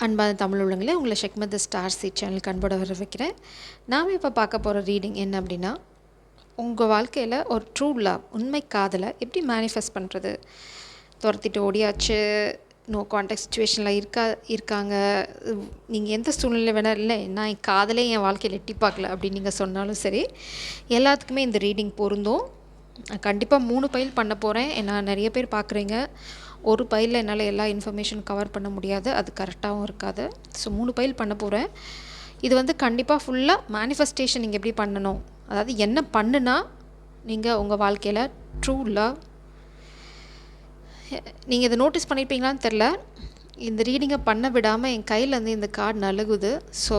அன்பான தமிழ் உள்ளங்களே, உங்களை ஷெக்மத் ஸ்டார் சீட் சேனலுக்கு அன்போடு வர வைக்கிறேன். நாம் இப்போ பார்க்க போகிற ரீடிங் என்ன அப்படின்னா, உங்கள் வாழ்க்கையில் ஒரு ட்ரூ லவ், உண்மை காதலை எப்படி மேனிஃபெஸ்ட் பண்ணுறது? துரத்திட்டு ஓடியாச்சு, நோ கான்டாக்ட் சுச்சுவேஷனில் இருக்காங்க, நீங்கள் எந்த சூழ்நிலை வேணால் இல்லை, நான் என் காதலே என் வாழ்க்கையில் எட்டி பார்க்கல அப்படின்னு நீங்கள் சொன்னாலும் சரி, எல்லாத்துக்குமே இந்த ரீடிங் பொருந்தும். கண்டிப்பாக 3 பைல் பண்ண போகிறேன். ஏன்னா நிறைய பேர் பார்க்குறீங்க, ஒரு பைலில் என்னால் எல்லா இன்ஃபர்மேஷன் கவர் பண்ண முடியாது, அது கரெக்டாகவும் இருக்காது. ஸோ 3 பைல் பண்ண போகிறேன். இது வந்து கண்டிப்பாக ஃபுல்லாக மேனிஃபெஸ்டேஷன் நீங்கள் எப்படி பண்ணணும், அதாவது என்ன பண்ணுனா நீங்கள் உங்கள் வாழ்க்கையில் ட்ரூ லவ். நீங்கள் இதை நோட்டீஸ் பண்ணியிருப்பீங்களான்னு தெரில, இந்த ரீடிங்கை பண்ண விடாமல் என் கையில் வந்து இந்த கார்டு நலுகுது. ஸோ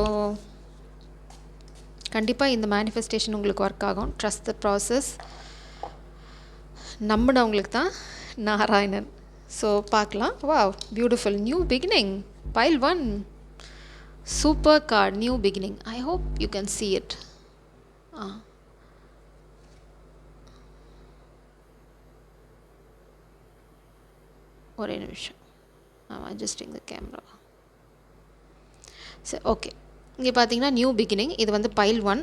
கண்டிப்பாக இந்த மேனிஃபெஸ்டேஷன் உங்களுக்கு ஒர்க் ஆகும். ட்ரஸ்ட் த ப்ராசஸ். நம்பினவங்களுக்கு தான் நாராயணன். ஸோ பார்க்கலாம். Wow, beautiful new beginning. Pile 1, super card, new beginning. I hope you can see it. ஒரே நிமிஷம், adjusting the camera. சரி, ஓகே. இங்கே பார்த்தீங்கன்னா நியூ பிகினிங். இது வந்து பைல் 1.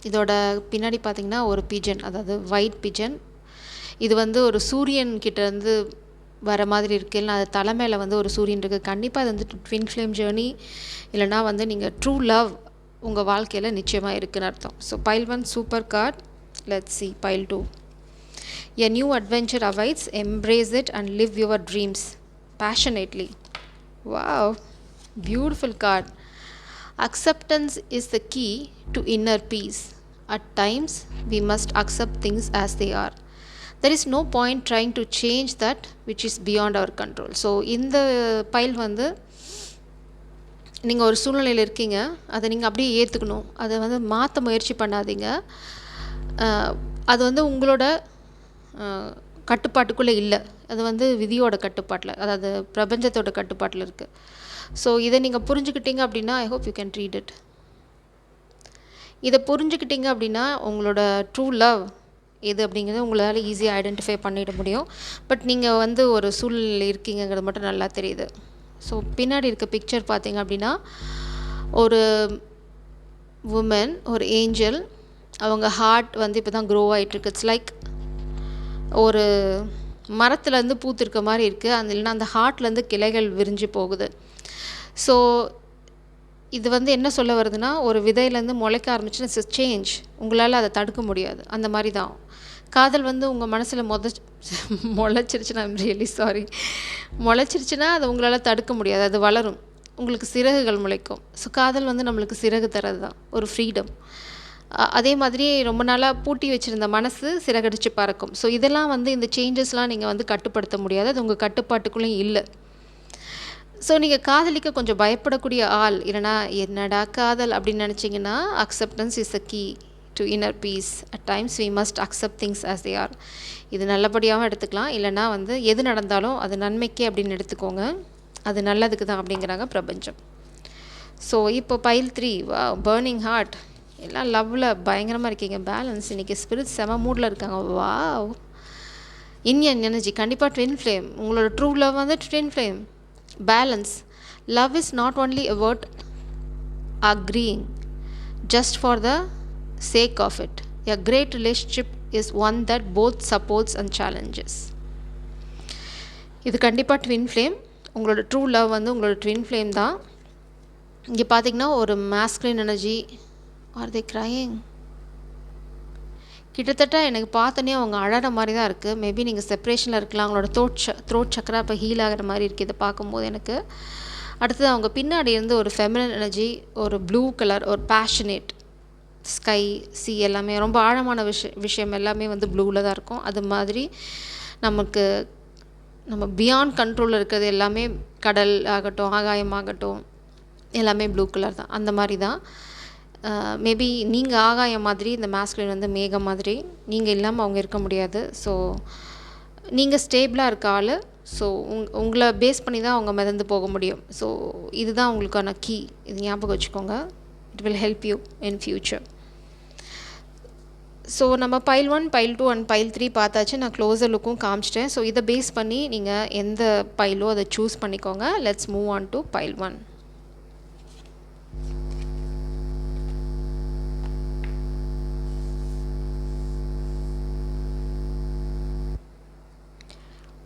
இதோட பின்னாடி பார்த்தீங்கன்னா ஒரு பிஜன், அதாவது ஒயிட் பிஜன். இது வந்து ஒரு சூரியன் கிட்டேருந்து வர மாதிரி இருக்குது, இல்லை அது தலைமையில் வந்து ஒரு சூரியன் இருக்குது. கண்டிப்பாக அது வந்து ட்வின் ஃப்ளேம் ஜேர்னி, இல்லைனா வந்து நீங்கள் ட்ரூ லவ் உங்கள் வாழ்க்கையில் நிச்சயமாக இருக்குதுன்னு அர்த்தம். So file 1 super card. Let's see file 2. A new adventure awaits. Embrace it and live your dreams passionately. Wow, beautiful card. Acceptance is the key to inner peace. At times we must accept things as they are. There is no point trying to change that which is beyond our control. So இந்த file வந்து நீங்கள் ஒரு சூழ்நிலையில் இருக்கீங்க, அதை நீங்கள் அப்படியே ஏற்றுக்கணும், அதை வந்து மாற்ற முயற்சி பண்ணாதீங்க. அது வந்து உங்களோட கட்டுப்பாட்டுக்குள்ளே இல்லை, அது வந்து விதியோட கட்டுப்பாட்டில், அதாவது பிரபஞ்சத்தோட கட்டுப்பாட்டில் இருக்குது. ஸோ இதை நீங்கள் புரிஞ்சுக்கிட்டீங்க அப்படின்னா, ஐ hope you can read it. இதை புரிஞ்சுக்கிட்டீங்க அப்படின்னா உங்களோட ட்ரூ லவ் எது அப்படிங்கிறது உங்களால் ஈஸியாக ஐடென்டிஃபை பண்ணிட முடியும். பட் நீங்கள் வந்து ஒரு சூழ்நிலையில் இருக்கீங்கிறது மட்டும் நல்லா தெரியுது. ஸோ பின்னாடி இருக்க பிக்சர் பார்த்தீங்க அப்படின்னா, ஒரு உமன், ஒரு ஏஞ்சல், அவங்க ஹார்ட் வந்து இப்போ தான் க்ரோ ஆகிட்டுருக்கு. இட்ஸ் லைக் ஒரு மரத்துலேருந்து பூத்திருக்க மாதிரி இருக்குது, அந்த இல்லைன்னா அந்த ஹார்ட்லேருந்து கிளைகள் விரிஞ்சு போகுது. ஸோ இது வந்து என்ன சொல்ல வருதுன்னா, ஒரு விதையிலேருந்து முளைக்க ஆரம்பிச்சுன்னா சேஞ்ச், உங்களால் அதை தடுக்க முடியாது. அந்த மாதிரி தான் காதல் வந்து உங்கள் மனசில் முளைச்சிருச்சுன்னா, ஐம் ரியலி சாரி, முளைச்சிருச்சுன்னா அதை உங்களால் தடுக்க முடியாது, அது வளரும், உங்களுக்கு சிறகுகள் முளைக்கும். ஸோ காதல் வந்து நம்மளுக்கு சிறகு தரது தான், ஒரு ஃப்ரீடம். அதே மாதிரி ரொம்ப நாளாக பூட்டி வச்சுருந்த மனசு சிறகடிச்சு பறக்கும். ஸோ இதெல்லாம் வந்து இந்த சேஞ்சஸ்லாம் நீங்கள் வந்து கட்டுப்படுத்த முடியாது, அது உங்கள் கட்டுப்பாட்டுக்குள்ளேயும் இல்லை. ஸோ நீங்கள் காதலிக்க கொஞ்சம் பயப்படக்கூடிய ஆள், இல்லைனா என்னடா காதல் அப்படின்னு நினச்சிங்கன்னா, acceptance is the key to inner peace. At times we must accept things as they are. இது நல்லபடியாகவும் எடுத்துக்கலாம், இல்லைனா வந்து எது நடந்தாலும் அது நன்மைக்கே அப்படின்னு எடுத்துக்கோங்க, அது நல்லதுக்கு தான் அப்படிங்கிறாங்க பிரபஞ்சம். ஸோ இப்போ பைல் 3, வா, பர்னிங் ஹார்ட். எல்லாம் லவ்வில் பயங்கரமாக இருக்கீங்க, பேலன்ஸ். இன்றைக்கி ஸ்பிரிட் செம மூடில் இருக்காங்க. வா, இன்யன் எனர்ஜி. கண்டிப்பாக ட்வின் ஃப்ளேம், உங்களோட ட்ரூ லவ் வந்து twin flame. Balance. Love is not only about agreeing just for the sake of it. A great relationship is one that both supports and challenges. இது கண்டிப்பாக twin flame. உங்களோட true love வந்து உங்களோட twin flame தான். இங்கே பார்த்தீங்கன்னா ஒரு masculine energy. R தே crying? கிட்டத்தட்ட எனக்கு பார்த்தோன்னே அவங்க அழற மாதிரி தான் இருக்குது. மேபி நீங்கள் செப்ரேஷனில் இருக்கலாம், அவங்களோட த்ரோட் சக்கரா இப்போ ஹீல் ஆகிற மாதிரி இருக்குது இதை பார்க்கும்போது எனக்கு. அடுத்தது அவங்க பின்னாடி இருந்து ஒரு ஃபெமினன் எனர்ஜி, ஒரு ப்ளூ கலர், ஒரு பேஷனேட், ஸ்கை, சி, எல்லாமே ரொம்ப ஆழமான விஷயம் எல்லாமே வந்து ப்ளூவில் தான் இருக்கும். அது மாதிரி நமக்கு நம்ம பியாண்ட் கண்ட்ரோலில் இருக்கிறது எல்லாமே, கடல் ஆகட்டும், ஆகாயம் ஆகட்டும், எல்லாமே ப்ளூ கலர் தான். அந்த மாதிரி தான். மேபி நீங்கள் ஆகாயம் மாதிரி, இந்த மாஸ்குலின் வந்து மேகம் மாதிரி, நீங்கள் இல்லாமல் அவங்க இருக்க முடியாது. ஸோ நீங்கள் ஸ்டேபிளாக இருக்க ஆள். ஸோ உங்களை பேஸ் பண்ணி தான் அவங்க மிதந்து போக முடியும். ஸோ இதுதான் உங்களுக்கான கீ, இது ஞாபகம் வச்சுக்கோங்க. It will help you in future. So நம்ம பைல் 1, பைல் 2 அண்ட் பைல் 3 பார்த்தாச்சு. நான் க்ளோஸர் லுக்கும் காமிச்சிட்டேன். ஸோ இதை பேஸ் பண்ணி நீங்கள் எந்த பைலோ அதை சூஸ் பண்ணிக்கோங்க. Let's move on to file 1.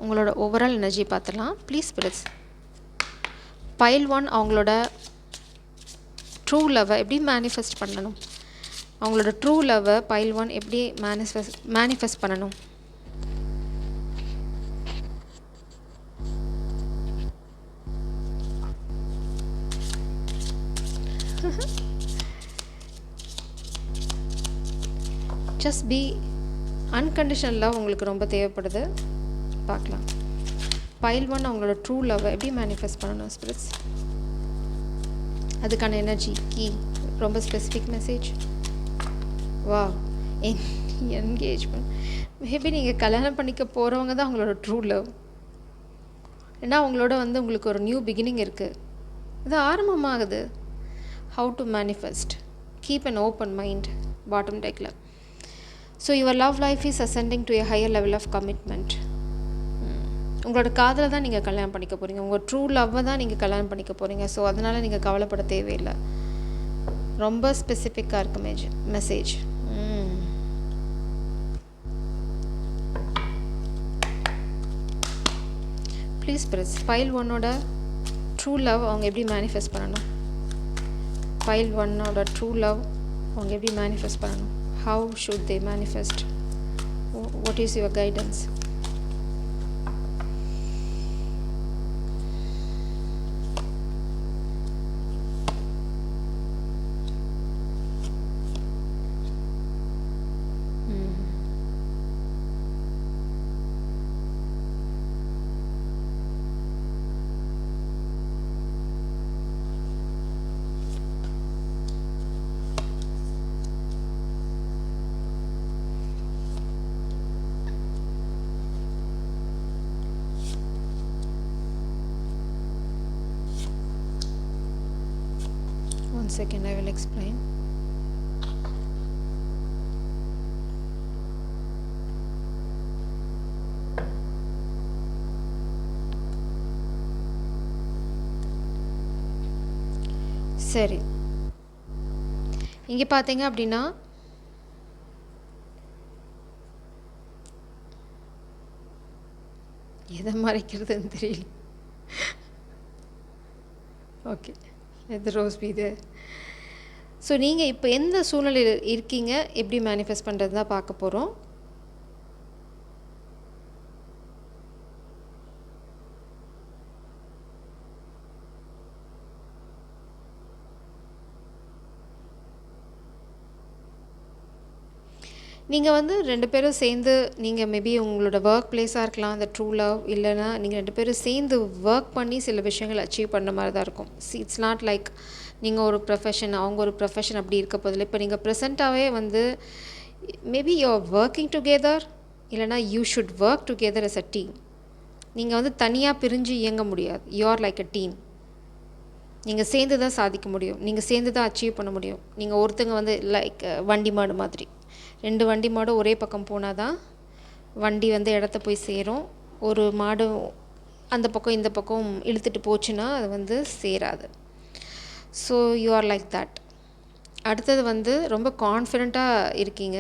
உங்களோட ஓவரால் எனர்ஜி பார்த்துடலாம். Please spirits. பைல் 1 அவங்களோட ட்ரூ லவ்வை எப்படி மேனிஃபெஸ்ட் பண்ணணும்? அவங்களோட ட்ரூ லவ்வை பைல் 1 எப்படி மேனிஃபெஸ்ட் பண்ணணும்? ஜஸ்ட் பி அன்கண்டிஷனல் லவ் உங்களுக்கு ரொம்ப தேவைப்படுது. பார்க்கலாம். பைல் 1 அவங்களோட ட்ரூ லவ்வை எப்படி மேனிஃபெஸ்ட் பண்ணணும் ஸ்பிரிட்ஸ்? அதுக்கான எனர்ஜி கீ ரொம்ப ஸ்பெசிஃபிக் மெசேஜ். வா என்கேஜ்மெண்ட். மேபி நீங்கள் கல்யாணம் பண்ணிக்க போகிறவங்க தான் அவங்களோட ட்ரூ லவ். ஏன்னா அவங்களோட வந்து உங்களுக்கு ஒரு நியூ பிகினிங் இருக்குது. இது ஆரம்பமாகுது. How to manifest? Keep an open mind. Bottom டெக்கில். So your love life is ascending to a higher level of commitment. உங்களோட காதலை தான் நீங்கள் கல்யாணம் பண்ணிக்க போகிறீங்க. உங்கள் ட்ரூ லவ்வை தான் நீங்கள் கல்யாணம் பண்ணிக்க போகிறீங்க. ஸோ அதனால் நீங்கள் கவலைப்பட தேவையில்லை. ரொம்ப ஸ்பெசிஃபிக்காக இருக்கு மெசேஜ். ப்ளீஸ் ஸ்பிரிட்ஸ், பைல் 1ஓட ட்ரூ லவ் அவங்க எப்படி மேனிஃபெஸ்ட் பண்ணணும்? பைல் 1ஓட ட்ரூ லவ் அவங்க எப்படி மேனிஃபெஸ்ட் பண்ணணும்? How should they manifest? What is your guidance? One second, I will explain. சரி, இங்கே பார்த்தீங்க அப்படின்னா எதை மறைக்கிறதுன்னு தெரியல. ஓகே, எது ரோஸ் இது. ஸோ நீங்கள் இப்போ எந்த சூழ்நிலையில் இருக்கீங்க, எப்படி மேனிஃபெஸ்ட் பண்ணுறது தான் பார்க்க போகிறோம். நீங்கள் வந்து 2 பேரும் சேர்ந்து, நீங்கள் மேபி உங்களோட ஒர்க் பிளேஸாக இருக்கலாம் அந்த ட்ரூ லவ், இல்லைனா நீங்கள் 2 பேரும் சேர்ந்து ஒர்க் பண்ணி சில விஷயங்கள் அச்சீவ் பண்ண மாதிரி தான் இருக்கும். இட்ஸ் நாட் லைக் நீங்கள் ஒரு ப்ரொஃபஷன், அவங்க ஒரு ப்ரொஃபஷன் அப்படி இருக்க போதில்லை. இப்போ நீங்கள் ப்ரெசண்ட்டாகவே வந்து maybe you are working together, இல்லைனா you should work together as a team. நீங்கள் வந்து தனியாக பிரிஞ்சு இயங்க முடியாது. You are like a team. நீங்கள் சேர்ந்து தான் சாதிக்க முடியும். நீங்கள் சேர்ந்து தான் அச்சீவ் பண்ண முடியும். நீங்கள் ஒருத்தங்க வந்து லைக் வண்டி மாடு மாதிரி, 2 வண்டி மாடும் ஒரே பக்கம் போனால் தான் வண்டி வந்து இடத்த போய் சேரும். ஒரு மாடு அந்த பக்கம் இந்த பக்கம் இழுத்துட்டு போச்சுன்னா அது வந்து சேராது. So you are like that. அடுத்தது வந்து ரொம்ப கான்ஃபிடெண்ட்டாக இருக்கீங்க.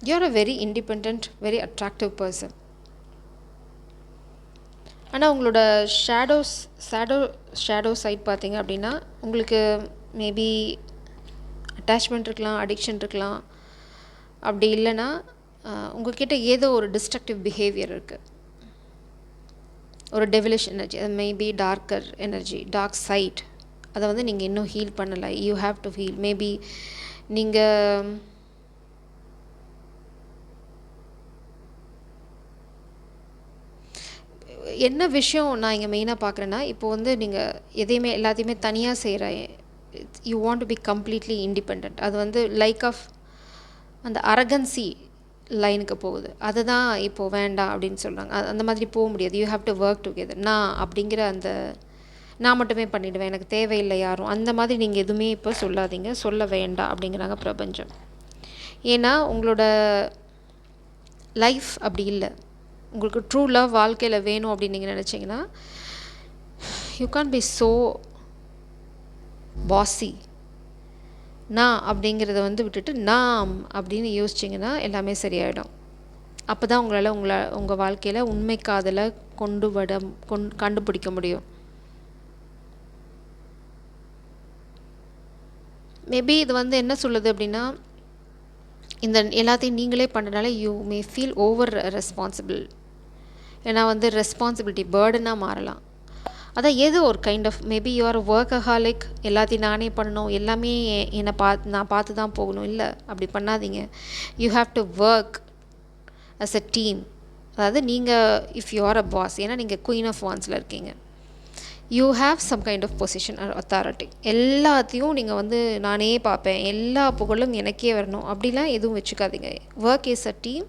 You are a very independent, very attractive person. ஆனால் உங்களோட ஷேடோ சைட் பார்த்தீங்க அப்படின்னா உங்களுக்கு மேபி அட்டாச்மெண்ட் இருக்கலாம், அடிக்ஷன் இருக்கலாம். அப்படி இல்லைன்னா உங்கள்கிட்ட ஏதோ ஒரு டிஸ்ட்ரக்டிவ் பிஹேவியர் இருக்குது, ஒரு டெவிலிஷ் எனர்ஜி. அது maybe darker energy, dark side. அதை வந்து நீங்கள் இன்னும் ஹீல் பண்ணலை. You have to heal. Maybe நீங்கள் என்ன விஷயம் நான் இங்கே மெயினாக பார்க்குறேன்னா, இப்போ வந்து நீங்கள் எதையுமே எல்லாத்தையுமே தனியாக செய்கிற, you want to be completely independent. அது வந்து லைக் ஆஃப் அந்த அரகன்சி லைனுக்கு போகுது. அதுதான் இப்போது வேண்டாம் அப்படின்னு சொல்கிறாங்க. அந்த மாதிரி போக முடியாது. You have to work together. நான் அப்படிங்கிற அந்த நான் மட்டுமே பண்ணிவிடுவேன், எனக்கு தேவையில்லை யாரும், அந்த மாதிரி நீங்கள் எதுவுமே இப்போ சொல்லாதீங்க, சொல்ல வேண்டாம் அப்படிங்கிறாங்க பிரபஞ்சம். ஏன்னா உங்களோட லைஃப் அப்படி இல்லை. உங்களுக்கு ட்ரூ லவ் வாழ்க்கையில் வேணும் அப்படின்னு நீங்கள் நினச்சிங்கன்னா, you can B so Fazi. நான் அப்படிங்கிறத வந்து விட்டுட்டு நாம் அப்படின்னு யோசிச்சிங்கன்னா எல்லாமே சரியாயிடும். அப்போ தான் உங்களால் உங்கள் வாழ்க்கையில் உண்மை காதலை கண்டுபிடிக்க முடியும். மேபி இது வந்து என்ன சொல்லுது அப்படின்னா, இந்த எல்லாத்தையும் நீங்களே பண்ணுறனால you may feel over responsible. ஏன்னா வந்து ரெஸ்பான்சிபிலிட்டி பேர்டனாக மாறலாம். அதான் ஏதோ ஒரு kind of maybe you are workaholic, எல்லாத்தையும் நானே பண்ணணும், எல்லாமே நான் பார்த்து தான் போகணும். இல்லை, அப்படி பண்ணாதீங்க. You have to work as a team. அதாவது நீங்கள் if you are a boss, ஏன்னா நீங்கள் குயின் ஆஃப் வான்ஸில் இருக்கீங்க, you have some kind of position or authority. எல்லாத்தையும் நீங்கள் வந்து நானே பார்ப்பேன், எல்லா புகழும் எனக்கே வரணும் அப்படிலாம் எதுவும் வச்சுக்காதீங்க. Work is a team.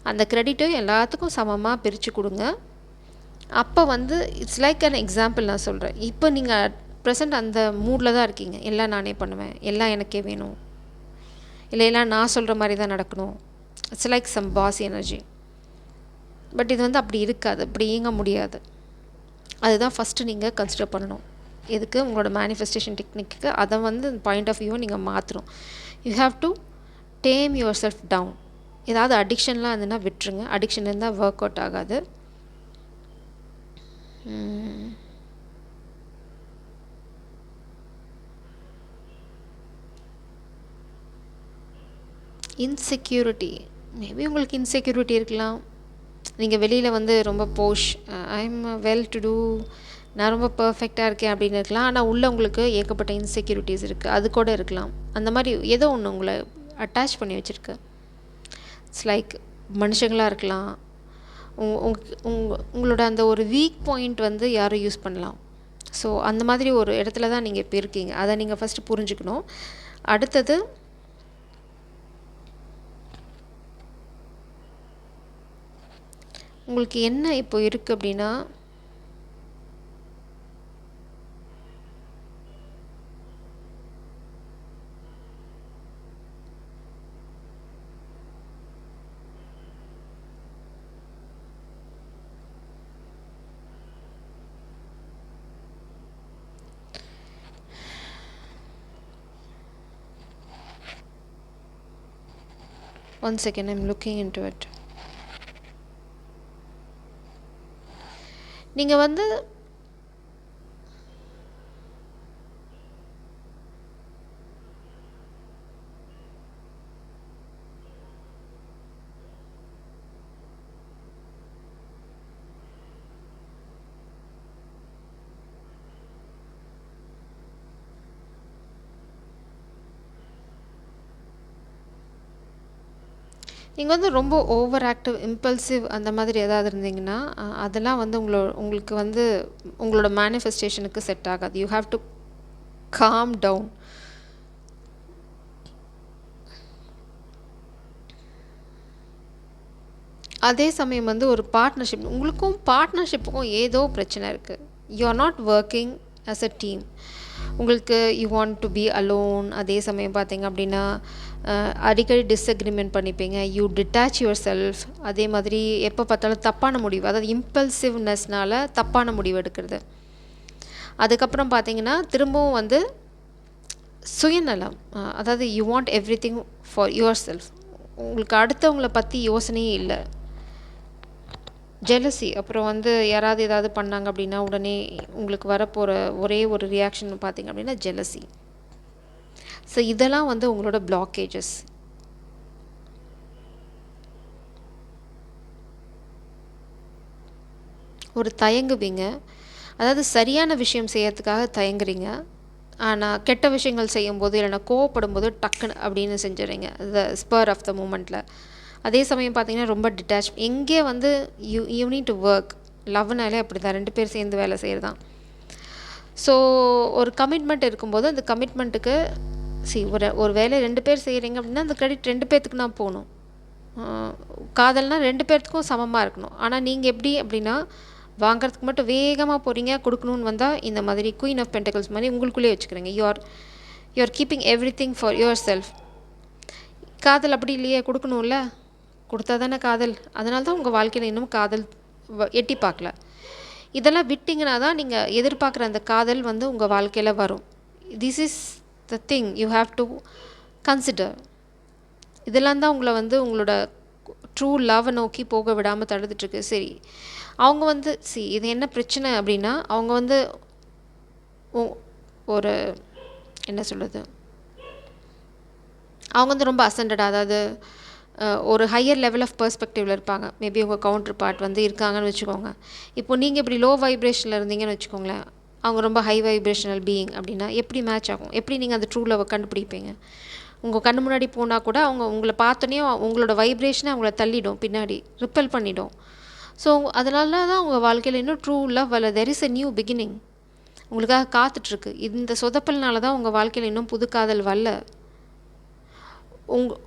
அந்த க்ரெடிட்டும் எல்லாத்துக்கும் சமமாக பிரித்து கொடுங்க. அப்போ வந்து இட்ஸ் லைக் அன் எக்ஸாம்பிள் நான் சொல்கிறேன். இப்போ நீங்கள் ப்ரெசண்ட் அந்த மூடில் தான் இருக்கீங்க. எல்லாம் நானே பண்ணுவேன், எல்லாம் எனக்கே வேணும், இல்லை எல்லாம் நான் சொல்கிற மாதிரி தான் நடக்கணும். It's like some boss energy. But இது வந்து அப்படி இருக்காது, அப்படி இயங்க முடியாது. அதுதான் ஃபஸ்ட்டு நீங்கள் கன்சிடர் பண்ணணும். எதுக்கு? உங்களோட மேனிஃபெஸ்டேஷன் டெக்னிக்கு அதை வந்து பாயிண்ட் ஆஃப் வியூவை நீங்கள் மாற்றணும். You have to tame yourself down. ஏதாவது அடிக்ஷன்லாம் இருந்ததுன்னா விட்டுருங்க. அடிக்ஷன் இருந்தால் ஒர்க் அவுட் ஆகாது. இன்செக்யூரிட்டி, மேபி உங்களுக்கு இன்செக்யூரிட்டி இருக்கலாம். நீங்கள் வெளியில் வந்து ரொம்ப posh, I am well to do, நான் ரொம்ப பர்ஃபெக்டாக இருக்கேன் அப்படின்னு இருக்கலாம். ஆனால் உள்ளே உங்களுக்கு ஏகப்பட்ட இன்செக்யூரிட்டிஸ் இருக்குது. அது கூட இருக்கலாம். அந்த மாதிரி ஏதோ ஒன்று உங்களை அட்டாச் பண்ணி வச்சுருக்கு. இட்ஸ் லைக் மனுஷங்களாக இருக்கலாம். உங்களோட அந்த ஒரு வீக் பாயிண்ட் வந்து யாரும் யூஸ் பண்ணலாம். ஸோ அந்த மாதிரி ஒரு இடத்துல தான் நீங்கள் இப்போ இருக்கீங்க. அதை நீங்கள் ஃபஸ்ட்டு புரிஞ்சுக்கணும். அடுத்தது உங்களுக்கு என்ன இப்போ இருக்குது அப்படின்னா, one second, I'm looking into it. நீங்கள் வந்து நீங்கள் வந்து ரொம்ப ஓவர் ஆக்டிவ், இம்பல்சிவ் அந்த மாதிரி ஏதாவது இருந்தீங்கன்னா அதெல்லாம் வந்து உங்களுக்கு வந்து உங்களோட மேனிஃபெஸ்டேஷனுக்கு செட் ஆகாது. You have to calm down. அதே சமயம் வந்து ஒரு பார்ட்னர்ஷிப், உங்களுக்கும் பார்ட்னர்ஷிப்புக்கும் ஏதோ பிரச்சனை இருக்குது. You are not working as a team. உங்களுக்கு you want to be alone. அதே சமயம் பார்த்தீங்க அப்படின்னா அடிக்கடி டிஸ்அக்ரிமெண்ட் பண்ணிப்பீங்க. You detach yourself. அதே மாதிரி எப்போ பார்த்தாலும் தப்பான முடிவு, அதாவது இம்பல்சிவ்னஸ்னால தப்பான முடிவு எடுக்கிறது. அதுக்கப்புறம் பார்த்தீங்கன்னா திரும்பவும் வந்து சுயநலம், அதாவது you want every thing for your self. உங்களுக்கு அடுத்தவங்களை பற்றி யோசனையே இல்லை. ஜெலசி, அப்புறம் வந்து யாராவது ஏதாவது பண்ணாங்க அப்படின்னா உடனே உங்களுக்கு வரப்போகிற ஒரே ஒரு ரியாக்ஷன் பார்த்திங்க அப்படின்னா ஜெலசி. ஸோ இதெல்லாம் வந்து உங்களோட பிளாக்கேஜஸ். ஒரு தயங்குவீங்க, அதாவது சரியான விஷயம் செய்யறதுக்காக தயங்குறீங்க. ஆனால் கெட்ட விஷயங்கள் செய்யும்போது இல்லைனா கோவப்படும் போது டக்குன்னு அப்படின்னு செஞ்சுறீங்க, த ஸ்பர் ஆஃப் த மூமெண்ட்டில். அதே சமயம் பார்த்தீங்கன்னா ரொம்ப டிட்டாச். எங்கே வந்து யூ நீட் டு ஒர்க். லவ்னாலே அப்படி தான், 2 பேர் சேர்ந்து வேலை செய்கிறது தான். ஸோ ஒரு கமிட்மெண்ட் இருக்கும்போது அந்த கமிட்மெண்ட்டுக்கு ஒரு வேலை 2 பேர் செய்கிறீங்க அப்படின்னா அந்த கிரெடிட் 2 பேர்த்துக்கு தான் போகணும். காதல்னால் 2 பேர்த்துக்கும் சமமாக இருக்கணும். ஆனால் நீங்கள் எப்படி அப்படின்னா வாங்கிறதுக்கு மட்டும் வேகமாக போகிறீங்க, கொடுக்கணுன்னு வந்தால் இந்த மாதிரி குயின் ஆஃப் பென்டக்கிள்ஸ் மாதிரி உங்களுக்குள்ளேயே வச்சுக்கிறீங்க. You are keeping every thing for your self. காதல் அப்படி இல்லையே, கொடுக்கணும்ல, கொடுத்தா தானே காதல். அதனால தான் உங்கள் வாழ்க்கையில் இன்னும் காதல் எட்டி பார்க்கல. இதெல்லாம் விட்டிங்கன்னா தான் நீங்கள் எதிர்பார்க்குற அந்த காதல் வந்து உங்கள் வாழ்க்கையில் வரும். This is the thing you have to consider. இதெல்லாம் தான் உங்களை வந்து உங்களோட ட்ரூ லவ்வை நோக்கி போக விடாமல் தடுத்துட்ருக்கு. சரி, அவங்க வந்து இது என்ன பிரச்சனை அப்படின்னா, அவங்க வந்து ஒரு என்ன சொல்கிறது, அவங்க வந்து ரொம்ப அசண்டடாக, அதாவது ஒரு ஹையர் லெவல் ஆஃப் பெர்ஸ்பெக்டிவில் இருப்பாங்க. மேபி உங்கள் கவுண்டர் பார்ட் வந்து இருக்காங்கன்னு வச்சுக்கோங்க. இப்போ நீங்கள் இப்படி லோ வைப்ரேஷனில் இருந்தீங்கன்னு வச்சுக்கோங்களேன், அவங்க ரொம்ப ஹை வைப்ரேஷனல் பீயிங் அப்படின்னா எப்படி மேட்ச் ஆகும்? எப்படி நீங்கள் அந்த ட்ரூ லவ்வை கண்டுபிடிப்பீங்க? உங்கள் கண்ணு முன்னாடி போனால் கூட அவங்க உங்களை பார்த்தோன்னே உங்களோட வைப்ரேஷனை அவங்கள தள்ளிடும், பின்னாடி ரிப்பல் பண்ணிடும். ஸோ அதனால தான் உங்கள் வாழ்க்கையில் இன்னும் ட்ரூ லவ் அல்ல, there is a new beginning உங்களுக்காக காத்துட்ருக்கு. இந்த சொதப்பல்னால தான் உங்கள் வாழ்க்கையில் இன்னும் புது காதல் வரல.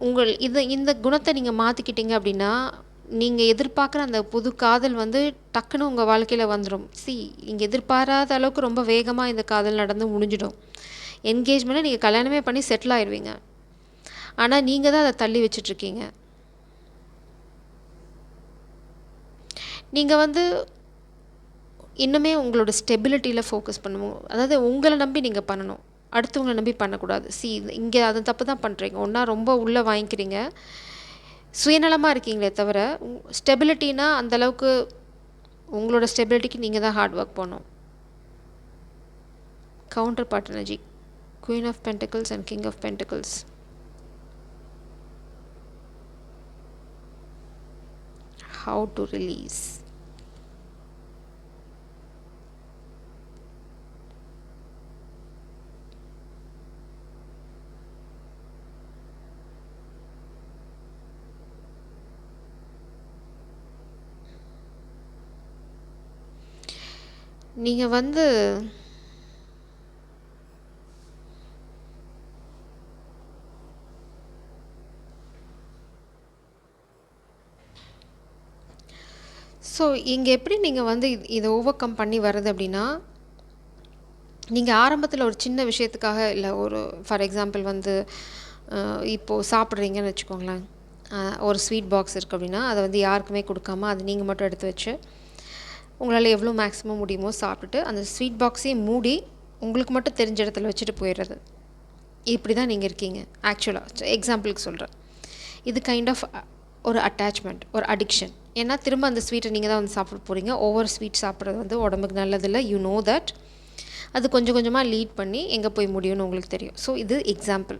உங்கள் இந்த குணத்தை நீங்கள் மாற்றிக்கிட்டீங்க அப்படின்னா, நீங்கள் எதிர்பார்க்குற அந்த புது காதல் வந்து டக்குன்னு உங்கள் வாழ்க்கையில் வந்துடும். நீங்கள் எதிர்பாராத அளவுக்கு ரொம்ப வேகமாக இந்த காதல் நடந்து முடிஞ்சிடும். என்கேஜ்மெண்ட்டில் நீங்கள் கல்யாணமே பண்ணி செட்டில் ஆயிடுவீங்க. ஆனால் நீங்கள் தான் அதை தள்ளி வச்சிட்ருக்கீங்க. நீங்கள் வந்து இன்னுமே உங்களோட ஸ்டெபிலிட்டியில் ஃபோக்கஸ் பண்ணணும். அதாவது உங்களை நம்பி நீங்கள் பண்ணணும், அடுத்தவங்களை நம்பி பண்ணக்கூடாது. இங்கே அதை தப்பு தான் பண்ணுறீங்க. ஒன்றா ரொம்ப உள்ளே வாங்கிக்கிறீங்க, சுயநலமாக இருக்கீங்களே தவிர ஸ்டெபிலிட்டினா அந்தளவுக்கு உங்களோட ஸ்டெபிலிட்டிக்கு நீங்கள் தான் ஹார்ட் ஒர்க் பண்ணணும். Counterpart energy, queen of pentacles and king of pentacles. How to release. நீங்கள் வந்து ஸோ இங்கே எப்படி நீங்கள் வந்து இதை ஓவர் கம் பண்ணி வர்றது அப்படின்னா, நீங்கள் ஆரம்பத்தில் ஒரு சின்ன விஷயத்துக்காக இல்லை, ஒரு ஃபார் எக்ஸாம்பிள் வந்து இப்போது சாப்பிட்றீங்கன்னு வச்சுக்கோங்களேன், ஒரு ஸ்வீட் பாக்ஸ் இருக்குது அப்படின்னா அதை வந்து யாருக்குமே கொடுக்காம அது நீங்கள் மட்டும் எடுத்து வச்சு உங்களால் எவ்வளோ மேக்ஸிமம் முடியுமோ சாப்பிட்டுட்டு அந்த ஸ்வீட் பாக்ஸையும் மூடி உங்களுக்கு மட்டும் தெரிஞ்ச இடத்துல வச்சுட்டு போயிடுறது. இப்படி தான் நீங்கள் இருக்கீங்க ஆக்சுவலாக. எக்ஸாம்பிளுக்கு சொல்கிறேன், இது கைண்ட் ஆஃப் ஒரு அட்டாச்மெண்ட், ஒரு அடிக்ஷன். ஏன்னா திரும்ப அந்த ஸ்வீட்டை நீங்கள் தான் வந்து சாப்பிட போகிறீங்க. ஓவர் ஸ்வீட் சாப்பிட்றது வந்து உடம்புக்கு நல்லதில்லை, யூ நோ தட். அது கொஞ்சம் கொஞ்சமாக லீட் பண்ணி எங்கே போய் முடியும்னு உங்களுக்கு தெரியும். ஸோ இது எக்ஸாம்பிள்.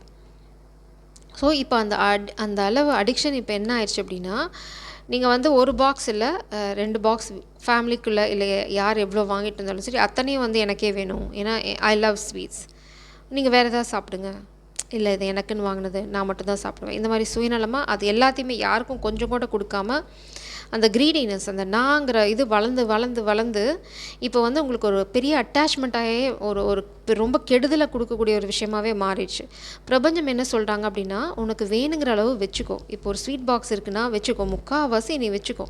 ஸோ இப்போ அந்த அளவு அடிக்ஷன் இப்போ என்ன ஆயிடுச்சு அப்படின்னா, நீங்கள் வந்து ஒரு பாக்ஸ் இல்லை 2 பாக்ஸ் ஃபேமிலிக்குள்ளே இல்லை யார் எவ்வளோ வாங்கிட்டு இருந்தாலும் சரி அத்தனையும் வந்து எனக்கே வேணும், ஏன்னா ஐ லவ் ஸ்வீட்ஸ், நீங்கள் வேறு ஏதாவது சாப்பிடுங்க, இல்லை இது எனக்குன்னு வாங்கினது நான் மட்டும்தான் சாப்பிடுவேன், இந்த மாதிரி சுயநலமாக அது எல்லாத்தையுமே யாருக்கும் கொஞ்சம் கூட கொடுக்காம அந்த க்ரீடினஸ், அந்த நாங்கிற இது வளர்ந்து வளர்ந்து வளர்ந்து இப்போ வந்து உங்களுக்கு ஒரு பெரிய அட்டாச்மெண்ட்டாகவே ஒரு ரொம்ப கெடுதலை கொடுக்கக்கூடிய ஒரு விஷயமாகவே மாறிடுச்சு. பிரபஞ்சம் என்ன சொல்கிறாங்க அப்படின்னா, உனக்கு வேணுங்கிற அளவு வச்சுக்கோ. இப்போ ஒரு ஸ்வீட் பாக்ஸ் இருக்குன்னா வச்சுக்கோ, 3/4 நீ வச்சுக்கோ,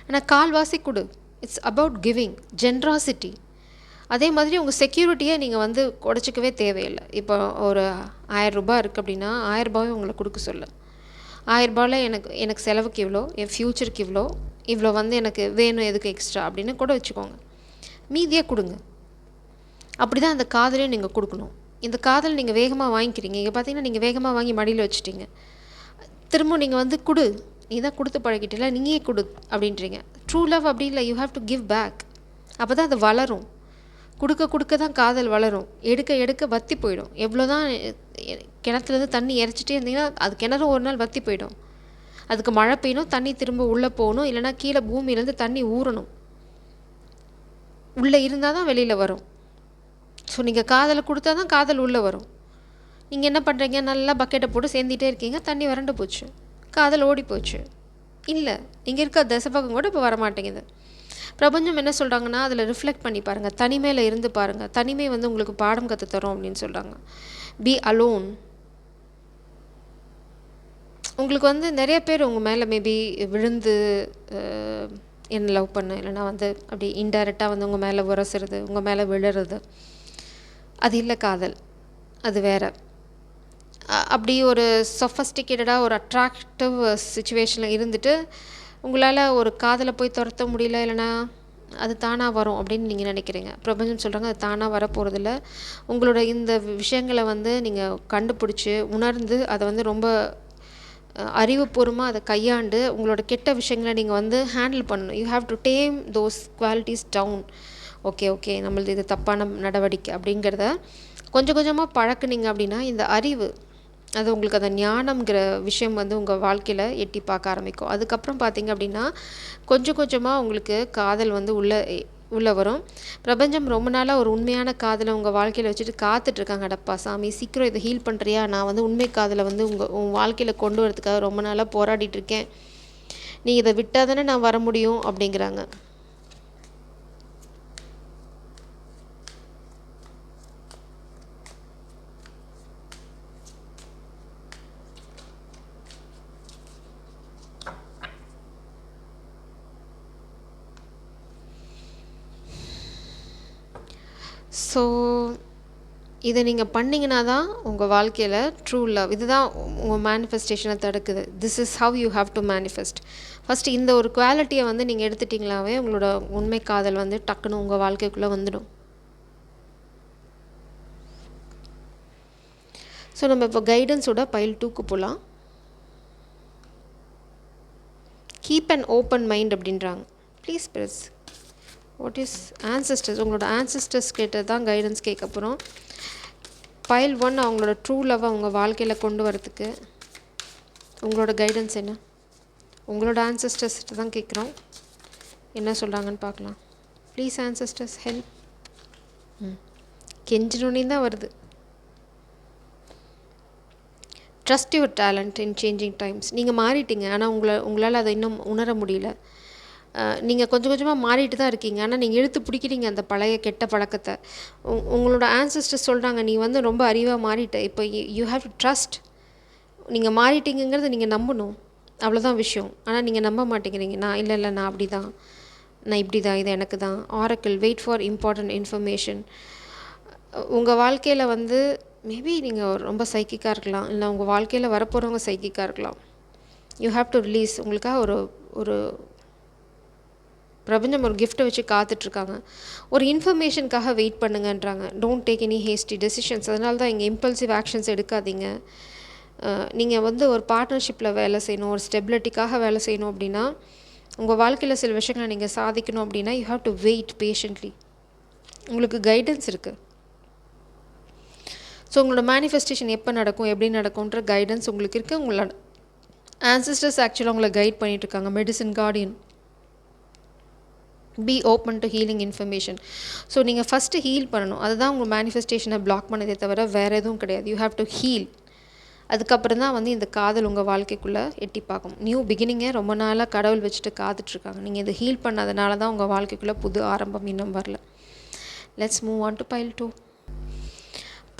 ஆனால் 1/4 கொடு. It's about giving, generosity. அதே மாதிரி உங்கள் செக்யூரிட்டியை நீங்கள் வந்து உடச்சிக்கவே தேவையில்லை. இப்போ ஒரு 1000 ரூபாய் இருக்குது அப்படின்னா 1000 ரூபாயை உங்களை கொடுக்க சொல்ல, 1000 ரூபாயில் எனக்கு செலவுக்கு இவ்வளோ, என் ஃப்யூச்சருக்கு இவ்வளோ வந்து எனக்கு வேணும், எதுக்கு எக்ஸ்ட்ரா அப்படின்னு கூட வச்சுக்கோங்க, மீதியாக கொடுங்க. அப்படி தான் அந்த காதலையும் நீங்கள் கொடுக்கணும். இந்த காதல் நீங்கள் வேகமாக வாங்கிக்கிறீங்க, இங்கே பார்த்தீங்கன்னா நீங்கள் வேகமாக வாங்கி மடியில் வச்சுட்டீங்க, திரும்ப நீங்கள் வந்து கொடு, நீ தான் கொடுத்து பழகிட்டில, நீங்கள் கொடு அப்படின்றீங்க. ட்ரூ லவ் அப்படி இல்லை, you have to give back. அப்போ தான் அது வளரும். கொடுக்க கொடுக்க தான் காதல் வளரும். எடுக்க எடுக்க வற்றி போயிடும். எவ்வளோ தான் கிணத்துலேருந்து தண்ணி இறைச்சிட்டே இருந்தீங்கன்னா அது கிணறு ஒரு நாள் வற்றி போயிடும். அதுக்கு மழை பெய்யணும், தண்ணி திரும்ப உள்ளே போகணும், இல்லைனா கீழே பூமியிலேருந்து தண்ணி ஊறணும், உள்ளே இருந்தால் தான் வெளியில் வரும். ஸோ நீங்கள் காதலை கொடுத்தா தான் காதல் உள்ளே வரும். நீங்கள் என்ன பண்ணுறீங்க, நல்லா பக்கெட்டை போட்டு சேர்ந்துட்டே இருக்கீங்க, தண்ணி வறண்டு போச்சு, காதல் ஓடி போச்சு. இல்லை, இங்கே இருக்க தசபகம் கூட இப்போ வரமாட்டேங்குது. பிரபஞ்சம் என்ன சொல்கிறாங்கன்னா, அதில் ரிஃப்ளெக்ட் பண்ணி பாருங்கள், தனிமையில் இருந்து பாருங்கள், தனிமை வந்து உங்களுக்கு பாடம் கற்று தரும் அப்படின்னு சொல்கிறாங்க. Be alone. உங்களுக்கு வந்து நிறைய பேர் உங்கள் மேலே மேபி விழுந்து என்ன லவ் பண்ணு, இல்லைனா வந்து அப்படி இன்டைரக்டாக வந்து உங்கள் மேலே உரசுறது, உங்கள் மேலே விழுறது, அது இல்லை காதல், அது வேறு. அப்படி ஒரு சொஃபஸ்டிகேட்டடாக ஒரு அட்ராக்டிவ் சுச்சுவேஷனில் இருந்துட்டு உங்களால் ஒரு காதலை போய் துரத்த முடியல, இல்லைனா அது தானாக வரும் அப்படின்னு நீங்கள் நினைக்கிறீங்க. பிரபஞ்சம் சொல்கிறாங்க அது தானாக வரப்போகிறதில்ல. உங்களோட இந்த விஷயங்களை வந்து நீங்கள் கண்டுபிடிச்சி உணர்ந்து அதை வந்து ரொம்ப அறிவுபூர்வமாக அதை கையாண்டு உங்களோட கெட்ட விஷயங்களை நீங்கள் வந்து ஹேண்டில் பண்ணணும். You have to tame those qualities down. Okay நம்மளது இது தப்பான நடவடிக்கை அப்படிங்கிறத கொஞ்சம் கொஞ்சமாக பழக்குனீங்க அப்படின்னா இந்த அறிவு அது உங்களுக்கு அந்த ஞானம்ங்கிற விஷயம் வந்து உங்கள் வாழ்க்கையில் எட்டி பார்க்க ஆரம்பிக்கும். அதுக்கப்புறம் பார்த்தீங்க அப்படின்னா கொஞ்சம் கொஞ்சமாக உங்களுக்கு காதல் வந்து உள்ளே வரும். பிரபஞ்சம் ரொம்ப நாளாக ஒரு உண்மையான காதலை உங்கள் வாழ்க்கையில் வச்சுட்டு காத்துட்ருக்காங்க. அடப்பா சாமி சீக்கிரம் இதை ஹீல் பண்ணுறியா, நான் வந்து உண்மை காதலை வந்து உன் வாழ்க்கையில் கொண்டு வரதுக்காக ரொம்ப நாளாக போராடிட்டுருக்கேன், நீ இதை விட்டால் தானே நான் வர முடியும் அப்படிங்கிறாங்க. ஸோ இதை நீங்கள் பண்ணிங்கன்னா தான் உங்கள் வாழ்க்கையில் ட்ரூ லவ், இதுதான் உங்கள் மேனிஃபெஸ்டேஷனை தடுக்குது. This is how you have to manifest. First இந்த ஒரு குவாலிட்டியை வந்து நீங்கள் எடுத்துட்டிங்களாவே உங்களோட உண்மை காதல் வந்து டக்குன்னு உங்கள் வாழ்க்கைக்குள்ளே வந்துடும். ஸோ நம்ம இப்போ கைடன்ஸோட பைல் 2க்கு போகலாம். கீப் அண்ட் ஓப்பன் மைண்ட் அப்படின்றாங்க. Please press what is ancestors. உங்களோட ஆன்சஸ்டர்ஸ் கேட்டது தான் கைடன்ஸ் கேட்க போகிறோம். பைல் 1 அவங்களோட ட்ரூ லவ்வை உங்கள் வாழ்க்கையில் கொண்டு வரதுக்கு உங்களோட கைடன்ஸ் என்ன? உங்களோட ஆன்சஸ்டர்ஸ்கிட்ட தான் கேட்குறோம், என்ன சொல்கிறாங்கன்னு பார்க்கலாம். Please ancestors help. கெஞ்சினோன்னே தான் வருது. Trust your talent in changing times. நீங்கள் மாறிட்டீங்க, ஆனால் உங்களால் அதை இன்னும் உணர முடியல. நீங்கள் கொஞ்சம் கொஞ்சமாக மாறிட்டு தான் இருக்கீங்க, ஆனால் நீங்கள் இழுத்து பிடிக்கிறீங்க அந்த பழைய கெட்ட பழக்கத்தை. உங்களோட ஆன்சஸ்டர்ஸ் சொல்கிறாங்க நீ வந்து ரொம்ப அறிவாக மாறிட்ட, இப்போ யூ ஹாவ் டு ட்ரஸ்ட். நீங்கள் மாறிட்டீங்கிறத நீங்கள் நம்பணும், அவ்வளோதான் விஷயம். ஆனால் நீங்கள் நம்ப மாட்டேங்கிறீங்க. நான் இல்லை நான் அப்படி தான், நான் இப்படி தான், இது எனக்கு தான். Oracle wait for important information. உங்கள் வாழ்க்கையில் வந்து மேபி நீங்கள் ரொம்ப சைக்கிக்காக இருக்கலாம், இல்லை உங்கள் வாழ்க்கையில் வரப்போகிறவங்க சைக்கிக்காக இருக்கலாம். You have to release. உங்களுக்காக ஒரு பிரபஞ்சம் ஒரு கிஃப்ட்டை வச்சு காத்துட்ருக்காங்க. ஒரு இன்ஃபர்மேஷனுக்காக வெயிட் பண்ணுங்கன்றாங்க. Don't take any hasty decisions. அதனால தான் இங்கே இம்பல்சிவ் ஆக்ஷன்ஸ் எடுக்காதீங்க. நீங்கள் வந்து ஒரு பார்ட்னர்ஷிப்பில் வேலை செய்யணும், ஒரு ஸ்டெபிலிட்டிக்காக வேலை செய்யணும் அப்படின்னா, உங்கள் வாழ்க்கையில் சில விஷயங்களை நீங்கள் சாதிக்கணும் அப்படின்னா you have to wait patiently. உங்களுக்கு கைடன்ஸ் இருக்குது. ஸோ உங்களோட மேனிஃபெஸ்டேஷன் எப்போ நடக்கும், எப்படி நடக்கும்ன்ற கைடன்ஸ் உங்களுக்கு இருக்குது. உங்களோட ஆன்சஸ்டர்ஸ் ஆக்சுவலாக உங்களை கைட் பண்ணிகிட்ருக்காங்க. Medicine Guardian. Be open to healing information. So நீங்கள் ஃபஸ்ட்டு ஹீல் பண்ணணும். அதுதான் உங்கள் மேனிஃபெஸ்டேஷனை பிளாக் பண்ணதே தவிர வேறு எதுவும் கிடையாது. You have to heel. அதுக்கப்புறம் தான் வந்து இந்த காதல் உங்கள் வாழ்க்கைக்குள்ளே எட்டி பார்க்கும். நியூ பிகினிங்கை ரொம்ப நாளாக கடவுள் வச்சுட்டு காத்துட்ருக்காங்க. நீங்கள் இதை ஹீல் பண்ணதுனால தான் உங்கள் வாழ்க்கைக்குள்ளே புது ஆரம்பம் இன்னும் வரல. Let's move on to file 2.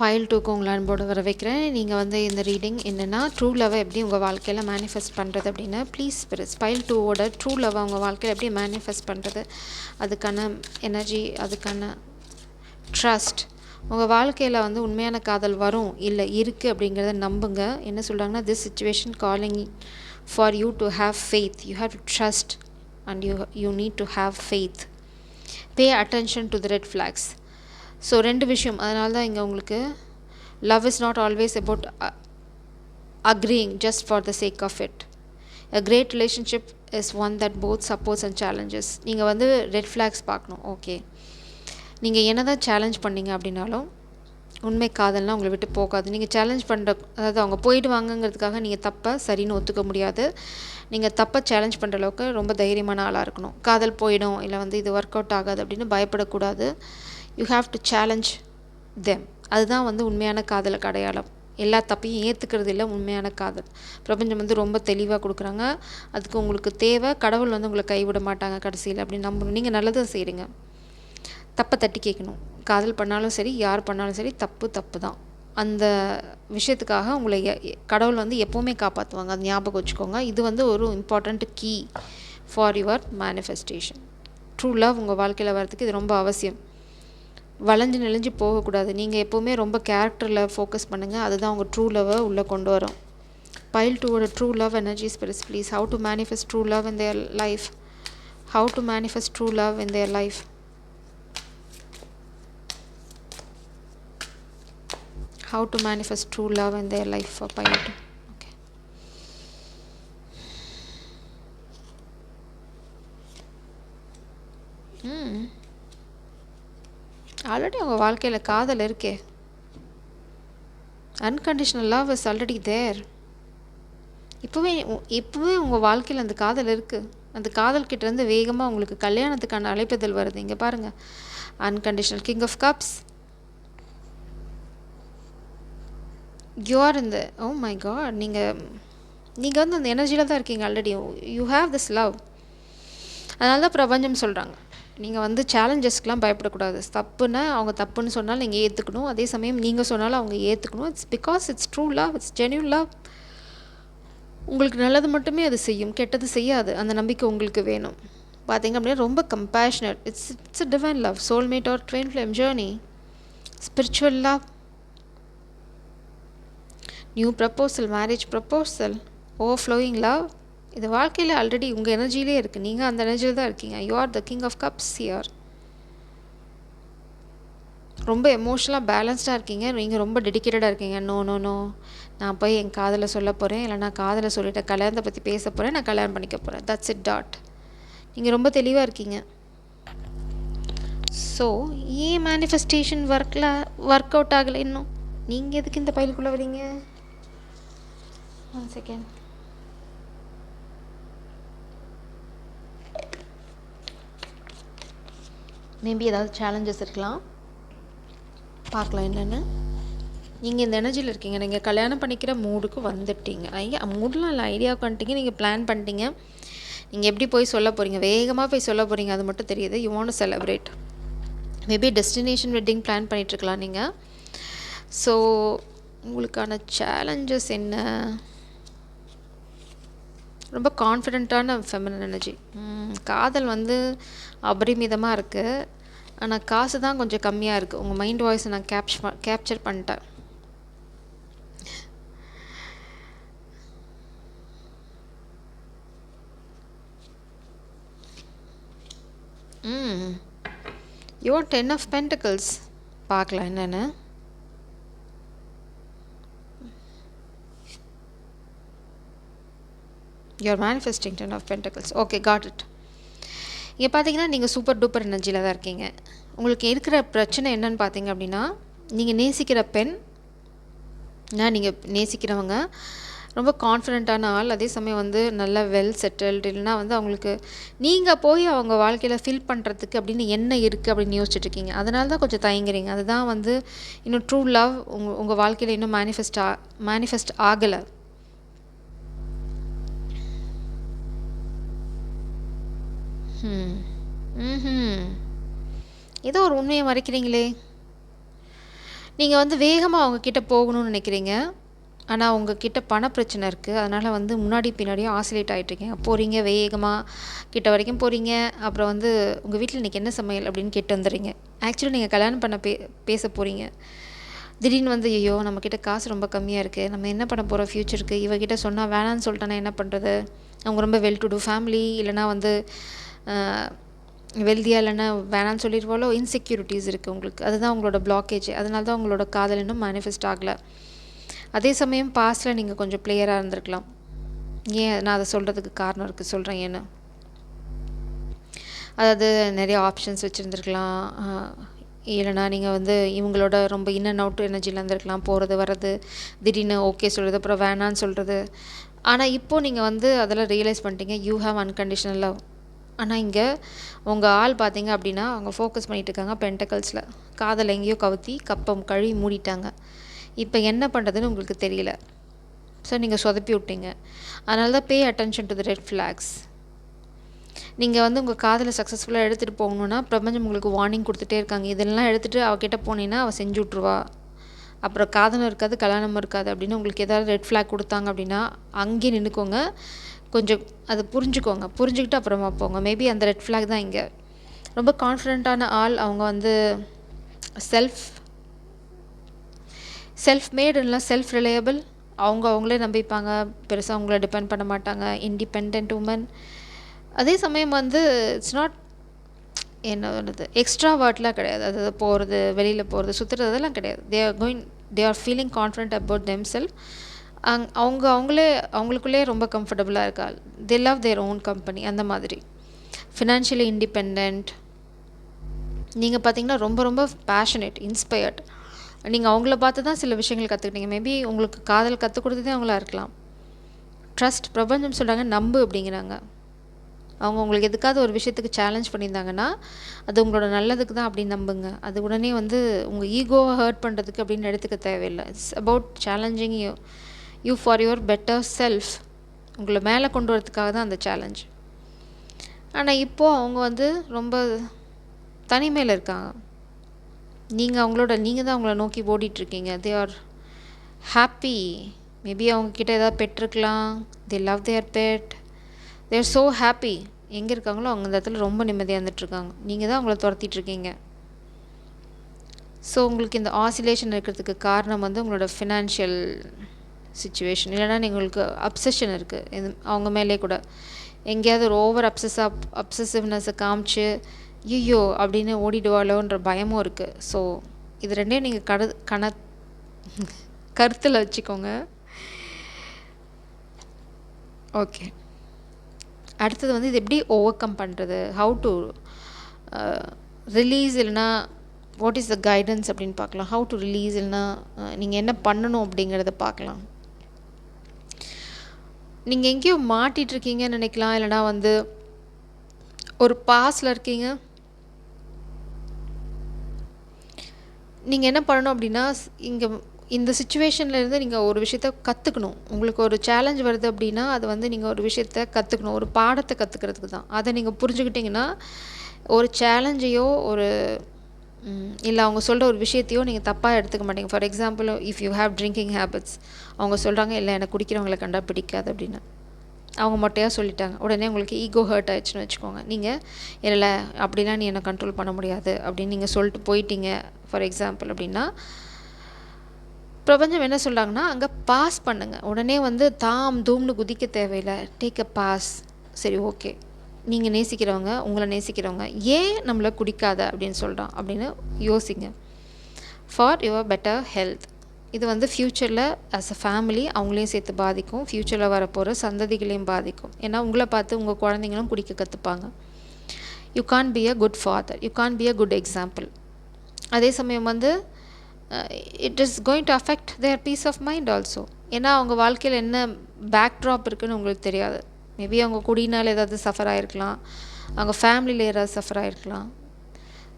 File 2க்கு உங்களை அன்போடு வர வைக்கிறேன். நீங்கள் வந்து இந்த ரீடிங் என்னென்னா ட்ரூ லவ்வை எப்படி உங்கள் வாழ்க்கையில் மேனிஃபெஸ்ட் பண்ணுறது அப்படின்னா ப்ளீஸ் ஸ்பிரிட்ஸ். பைல் 2வோட ட்ரூ லவ்வை உங்கள் வாழ்க்கையில் எப்படி மேனிஃபெஸ்ட் பண்ணுறது, அதுக்கான எனர்ஜி, அதுக்கான ட்ரஸ்ட். உங்கள் வாழ்க்கையில் வந்து உண்மையான காதல் வரும், இல்லை இருக்குது அப்படிங்கிறத நம்புங்க. என்ன சொல்கிறாங்கன்னா this situation calling for you to have faith. You have to trust and you need to have faith. Pay attention to the red flags. So 2 விஷயம். அதனால தான் இங்கே உங்களுக்கு love is not always about agreeing just for the sake of it. A great relationship is one that both supports and challenges. நீங்கள் வந்து red flax பார்க்கணும். Okay, நீங்கள் என்ன தான் சேலஞ்ச் பண்ணீங்க அப்படின்னாலும் உண்மை காதல்னால் உங்களை விட்டு போகாது. நீங்கள் சேலஞ்ச் பண்ணுற, அதாவது அவங்க போயிடுவாங்கங்கிறதுக்காக நீங்கள் தப்பை சரின்னு ஒத்துக்க முடியாது. நீங்கள் தப்பை சேலஞ்ச் பண்ணுற அளவுக்கு ரொம்ப தைரியமான ஆளாக இருக்கணும். காதல் போயிடும், இல்லை வந்து இது ஒர்க் அவுட் ஆகாது அப்படின்னு பயப்படக்கூடாது. You have to challenge them. அதுதான் வந்து உண்மையான காதலுக்கு அடையாளம். எல்லா தப்பையும் ஏற்றுக்கிறது இல்லை உண்மையான காதல். பிரபஞ்சம் வந்து ரொம்ப தெளிவாக கொடுக்குறாங்க. அதுக்கு உங்களுக்கு தேவை, கடவுள் வந்து உங்களை கைவிட மாட்டாங்க கடைசியில் அப்படின்னு நம்பணும். நீங்கள் நல்லதை செய்கிறீங்க, தப்பை தட்டி கேட்கணும். காதல் பண்ணாலும் சரி, யார் பண்ணாலும் சரி, தப்பு தான். அந்த விஷயத்துக்காக உங்களை கடவுள் வந்து எப்போவுமே காப்பாற்றுவாங்க. அது ஞாபகம் வச்சுக்கோங்க. இது வந்து ஒரு important key for your manifestation. True love உங்கள் வாழ்க்கையில் வரதுக்கு இது ரொம்ப அவசியம். வளைஞ்சு நெளிஞ்சு போகக்கூடாது. நீங்கள் எப்போவுமே ரொம்ப கேரக்டரில் ஃபோக்கஸ் பண்ணுங்கள். அதுதான் உங்கள் ட்ரூ லவ்வை உள்ளே கொண்டு வரும். பைல் 2வோட true love energy spirits please. How to manifest true love in their life. How to manifest true love in their life. How to manifest true love in their life for pilot. Okay. Already அவங்க வாழ்க்கையில் காதல் இருக்கே. Unconditional love is already there. இப்போவே உங்கள் வாழ்க்கையில் அந்த காதல் இருக்குது. அந்த காதல் கிட்டேருந்து வேகமாக உங்களுக்கு கல்யாணத்துக்கான அழைப்புதல் வருது. இங்கே பாருங்கள், unconditional king of cups. You are இந்த ஓ மை காட், நீங்கள் வந்து அந்த எனர்ஜியில் தான் இருக்கீங்க already. You have this love. அதனால தான் பிரபஞ்சம் சொல்கிறாங்க, நீங்கள் வந்து சேலஞ்சஸ்க்கெலாம் பயப்படக்கூடாது. தப்புன்னா அவங்க தப்புன்னு சொன்னாலும் நீங்கள் ஏற்றுக்கணும். அதே சமயம் நீங்கள் சொன்னாலும் அவங்க ஏற்றுக்கணும். It's because it's true love, it's genuine love. உங்களுக்கு நல்லது மட்டுமே அது செய்யும், கெட்டது செய்யாது. அந்த நம்பிக்கை உங்களுக்கு வேணும். பார்த்தீங்க அப்படின்னா ரொம்ப compassionate. It's a divine love, soulmate or twin flame journey, spiritual love, new proposal, marriage proposal, overflowing love. இது வாழ்க்கையில் ஆல்ரெடி உங்கள் எனர்ஜியிலே இருக்குது. நீங்கள் அந்த எனர்ஜியில் தான் இருக்கீங்க. You are the king of cups here. ரொம்ப எமோஷனலாக பேலன்ஸ்டாக இருக்கீங்க. நீங்கள் ரொம்ப டெடிக்கேட்டடாக இருக்கீங்க. நோ நோ நோ, நான் போய் என் காதலை சொல்ல போகிறேன், இல்லை நான் காதலை சொல்லிவிட்டு கல்யாணத்தை பற்றி பேச போகிறேன், நான் கல்யாணம் பண்ணிக்க போகிறேன். That's it dot. நீங்கள் ரொம்ப தெளிவாக இருக்கீங்க. ஸோ ஏன் மேனிஃபெஸ்டேஷன் ஒர்க் அவுட் ஆகலை இன்னும்? நீங்கள் எதுக்கு இந்த பயிலுக்குள்ளே வரீங்க? 1 செகண்ட். மேபி ஏதாவது சேலஞ்சஸ் இருக்கலாம், பார்க்கலாம் என்னென்னு. நீங்கள் இந்த எனர்ஜியில் இருக்கீங்க. நீங்கள் கல்யாணம் பண்ணிக்கிற மூடுக்கு வந்துட்டீங்க. மூடலாம் இல்லை, ஐடியாவுக்கு வந்துட்டீங்க. நீங்கள் பிளான் பண்ணிட்டீங்க. நீங்கள் எப்படி போய் சொல்ல போகிறீங்க, வேகமாக போய் சொல்ல போகிறீங்க, அது மட்டும் தெரியுது. You want to celebrate. Maybe destination wedding plan பண்ணிகிட்ருக்கலாம் நீங்கள். ஸோ உங்களுக்கான சேலஞ்சஸ் என்ன? ரொம்ப கான்ஃபிடென்ட்டான ஃபெமினன் எனர்ஜி. காதல் வந்து அபரிமிதமாக இருக்குது. ஆனால் காசு தான் கொஞ்சம் கம்மியாக இருக்குது. உங்கள் மைண்ட் வாய்ஸை நான் கேப்சர் பண்ணிட்டேன். You are 10 of pentacles. பார்க்கலாம் என்னென்னு. You are manifesting 10 of pentacles. Okay, got it. இங்கே பார்த்தீங்கன்னா நீங்கள் சூப்பர் டூப்பர் எனர்ஜியில் தான் இருக்கீங்க. உங்களுக்கு இருக்கிற பிரச்சனை என்னன்னு பார்த்தீங்க அப்படின்னா, நீங்கள் நேசிக்கிற பெண், நீங்கள் நேசிக்கிறவங்க ரொம்ப கான்ஃபிடென்ட்டான ஆள், அதே சமயம் வந்து நல்லா வெல் செட்டில்டு, இல்லைனா வந்து அவங்களுக்கு நீங்கள் போய் அவங்க வாழ்க்கையில் ஃபில் பண்ணுறதுக்கு அப்படின்னு என்ன இருக்குது அப்படின்னு யோசிச்சுட்ருக்கீங்க. அதனால தான் கொஞ்சம் தயங்குறீங்க. அதுதான் வந்து இன்னும் ட்ரூ லவ் உங்கள் வாழ்க்கையில் இன்னும் மேனிஃபெஸ்ட் ஆகலை. ஏதோ ஒரு உண்மையை மறைக்கிறீங்களே. நீங்கள் வந்து வேகமாக அவங்கக்கிட்ட போகணும்னு நினைக்கிறீங்க. ஆனால் உங்ககிட்ட பணப்பிரச்சனை இருக்குது. அதனால் வந்து முன்னாடி பின்னாடியும் ஆசிலேட் ஆகிட்ருக்கீங்க. போகிறீங்க, வேகமாக கிட்ட வரைக்கும் போகிறீங்க. அப்புறம் வந்து உங்கள் வீட்டில் இன்றைக்கி என்ன சமையல் அப்படின்னு கேட்டு வந்துடுறீங்க. ஆக்சுவலி நீங்கள் கல்யாணம் பண்ண பேச போகிறீங்க. திடீர்னு வந்து ஐயோ நம்மக்கிட்ட காசு ரொம்ப கம்மியாக இருக்குது, நம்ம என்ன பண்ண போகிறோம் ஃப்யூச்சருக்கு, இவகிட்ட சொன்னால் வேணான்னு சொல்லிட்டேன்னா என்ன பண்ணுறது. அவங்க ரொம்ப வெல் டு டூ ஃபேமிலி, இல்லைனா வந்து வெல்தியாக, இல்லைன்னா வேணான்னு சொல்லிடுவாலோ. இன்செக்யூரிட்டிஸ் இருக்குது உங்களுக்கு. அதுதான் உங்களோட பிளாக்கேஜ். அதனால தான் உங்களோட காதல் இன்னும் மேனிஃபெஸ்ட் ஆகலை. அதே சமயம் பாஸ்டில் நீங்கள் கொஞ்சம் பிளேயராக இருந்திருக்கலாம். ஏன் நான் அதை சொல்கிறதுக்கு காரணம் இருக்குது, சொல்கிறேன் ஏன்னு. அதாவது நிறைய ஆப்ஷன்ஸ் வச்சுருந்துருக்கலாம். இல்லைனா நீங்கள் வந்து இவங்களோட ரொம்ப இன் அண்ட் அவுட் எனர்ஜியில் இருந்திருக்கலாம். போகிறது வர்றது, திடீர்னு ஓகே சொல்கிறது, அப்புறம் வேணான்னு சொல்கிறது. ஆனால் இப்போது நீங்கள் வந்து அதெல்லாம் ரியலைஸ் பண்ணிட்டீங்க. You have unconditional love. ஆனால் இங்கே உங்கள் ஆள் பார்த்தீங்க அப்படின்னா அவங்க ஃபோக்கஸ் பண்ணிகிட்டு இருக்காங்க பென்டக்கல்ஸில். காதல் எங்கேயோ கவுத்தி கப்பம் கழுவி மூடிட்டாங்க. இப்போ என்ன பண்ணுறதுன்னு உங்களுக்கு தெரியல. ஸோ நீங்கள் சொதப்பி விட்டீங்க. அதனால தான் பே attention to the red flax. நீங்கள் வந்து உங்கள் காதலை சக்ஸஸ்ஃபுல்லாக எடுத்துகிட்டு போகணுன்னா பிரபஞ்சம் உங்களுக்கு வார்னிங் கொடுத்துட்டே இருக்காங்க. இதெல்லாம் எடுத்துகிட்டு அவகிட்ட போனீங்கன்னா அவள் செஞ்சு விட்ருவா, அப்புறம் காதலும் இருக்காது கல்யாணமும் இருக்காது அப்படின்னு உங்களுக்கு ஏதாவது ரெட் ஃப்ளாக் கொடுத்தாங்க அப்படின்னா அங்கேயே நின்றுக்கோங்க. கொஞ்சம் அதை புரிஞ்சுக்கோங்க. புரிஞ்சுக்கிட்டு அப்புறமா போங்க. மேபி அந்த ரெட் ஃப்ளாக் தான் இங்கே. ரொம்ப கான்ஃபிடென்ட்டான ஆள். அவங்க வந்து செல்ஃப் மேட் இல்லை செல்ஃப் ரிலையபிள். அவங்களே நம்பிப்பாங்க. பெருசாக அவங்கள டிபெண்ட் பண்ண மாட்டாங்க. Independent woman. அதே சமயம் வந்து இட்ஸ் நாட் என்ன சொல்கிறது எக்ஸ்ட்ராவார்ட்லாம் கிடையாது. அது போகிறது, வெளியில் போகிறது, சுற்றுறது அதெல்லாம் கிடையாது. They are feeling confident about them self. அவங்களுக்குள்ளே ரொம்ப கம்ஃபர்டபுளாக இருக்கா. தே லவ் தேர் ஓன் கம்பெனி. அந்த மாதிரி ஃபினான்ஷியலி இண்டிபெண்ட். நீங்கள் பார்த்தீங்கன்னா ரொம்ப ரொம்ப பேஷனேட், இன்ஸ்பயர்ட். நீங்கள் அவங்கள பார்த்து தான் சில விஷயங்கள் கற்றுக்கிட்டீங்க. மேபி உங்களுக்கு காதல் கற்றுக் கொடுத்ததே அவங்களா இருக்கலாம். ட்ரஸ்ட், பிரபஞ்சம் சொல்கிறாங்க நம்பு அப்படிங்கிறாங்க. அவங்க உங்களுக்கு எதுக்காவது ஒரு விஷயத்துக்கு சேலஞ்ச் பண்ணியிருந்தாங்கன்னா அது உங்களோட நல்லதுக்கு தான் அப்படின்னு நம்புங்க. அது உடனே வந்து உங்கள் ஈகோவை ஹர்ட் பண்ணுறதுக்கு அப்படின்னு எடுத்துக்க தேவையில்லை. It's about challenging you for your better self. உங்களை மேலே கொண்டு வரதுக்காக தான் அந்த சேலஞ்ச். ஆனால் இப்போது அவங்க வந்து ரொம்ப தனிமையில் இருக்காங்க. நீங்கள் தான் அவங்கள நோக்கி ஓடிட்டுருக்கீங்க. They are happy. மேபி அவங்கக்கிட்ட ஏதாவது பெட் இருக்கலாம். They love their pet. They are so happy. எங்கே இருக்காங்களோ அவங்க அந்த இடத்துல ரொம்ப நிம்மதியாக இருந்துகிட்ருக்காங்க. நீங்கள் தான் அவங்கள துரத்திட்டுருக்கீங்க. ஸோ உங்களுக்கு இந்த ஆசிலேஷன் இருக்கிறதுக்கு காரணம் வந்து உங்களோட ஃபினான்ஷியல் சிச்சுவேஷன். இல்லைனா உங்களுக்கு அப்சஷன் இருக்குது அவங்க மேலே கூட. எங்கேயாவது ஒரு ஓவர் அப்சசிவ்னஸை காமிச்சு ஐயோ அப்படின்னு ஓடிடுவாளோன்ற பயமும் இருக்குது. ஸோ இது ரெண்டையும் நீங்கள் கருத்தில் வச்சுக்கோங்க. ஓகே, அடுத்தது வந்து இது எப்படி ஓவர் கம் பண்ணுறது, ஹவு டு ரிலீஸ், இல்லைனா வாட் இஸ் த கைடன்ஸ் அப்படின்னு பார்க்கலாம். ஹவு டு ரிலீஸ், இல்லைனா நீங்கள் என்ன பண்ணணும் அப்படிங்கிறத பார்க்கலாம். நீங்கள் எங்கேயோ மாட்டிகிட்ருக்கீங்கன்னு நினைக்கலாம். இல்லைனா வந்து ஒரு பாஸில் இருக்கீங்க. நீங்கள் என்ன பண்ணணும் அப்படின்னா இந்த சிச்சுவேஷன்லேருந்து நீங்கள் ஒரு விஷயத்த கற்றுக்கணும். உங்களுக்கு ஒரு சேலஞ்ச் வருது அப்படின்னா அது வந்து நீங்கள் ஒரு விஷயத்த கற்றுக்கணும். ஒரு பாடத்தை கற்றுக்கிறதுக்கு தான். அதை நீங்கள் புரிஞ்சுக்கிட்டிங்கன்னா ஒரு சேலஞ்சையோ இல்லை அவங்க சொல்கிற ஒரு விஷயத்தையோ நீங்கள் தப்பாக எடுத்துக்க மாட்டீங்க. For example, if you have drinking habits, அவங்க சொல்கிறாங்க இல்லை எனக்கு குடிக்கிறவங்களை கண்டா பிடிக்காது அப்படின்னு அவங்க மொட்டையாக சொல்லிட்டாங்க. உடனே உங்களுக்கு ஈகோ ஹர்ட் ஆயிடுச்சுன்னு வச்சுக்கோங்க. நீங்கள் இல்லை அப்படிலாம் நீ என்னை கண்ட்ரோல் பண்ண முடியாது அப்படின்னு நீங்கள் சொல்லிட்டு போயிட்டீங்க ஃபார் எக்ஸாம்பிள் அப்படின்னா, பிரபஞ்சம் என்ன சொல்கிறாங்கன்னா அங்கே பாஸ் பண்ணுங்கள். உடனே வந்து தாம் தூம்னு குதிக்க தேவையில்லை. Take a pause. சரி, ஓகே, நீங்கள் நேசிக்கிறவங்க, உங்களை நேசிக்கிறவங்க ஏன் நம்மளை குடிக்காத அப்படின்னு சொல்கிறான் அப்படின்னு யோசிங்க. For your better health. இது வந்து ஃப்யூச்சரில் ஆஸ் அ ஃபேமிலி அவங்களையும் சேர்த்து பாதிக்கும். ஃப்யூச்சரில் வரப்போகிற சந்ததிகளையும் பாதிக்கும். ஏன்னா உங்களை பார்த்து உங்கள் குழந்தைங்களும் குடிக்க கற்றுப்பாங்க. You can be a good father, you can be a good example. அதே சமயம் வந்து it is going to affect their peace of mind also. ஏன்னா அவங்க வாழ்க்கையில் என்ன பேக் ட்ராப் இருக்குதுன்னு உங்களுக்கு தெரியாது. மேபி அவங்க குடினால் ஏதாவது சஃபர் ஆகிருக்கலாம், அவங்க ஃபேமிலியில் ஏதாவது சஃபர் ஆகிருக்கலாம்.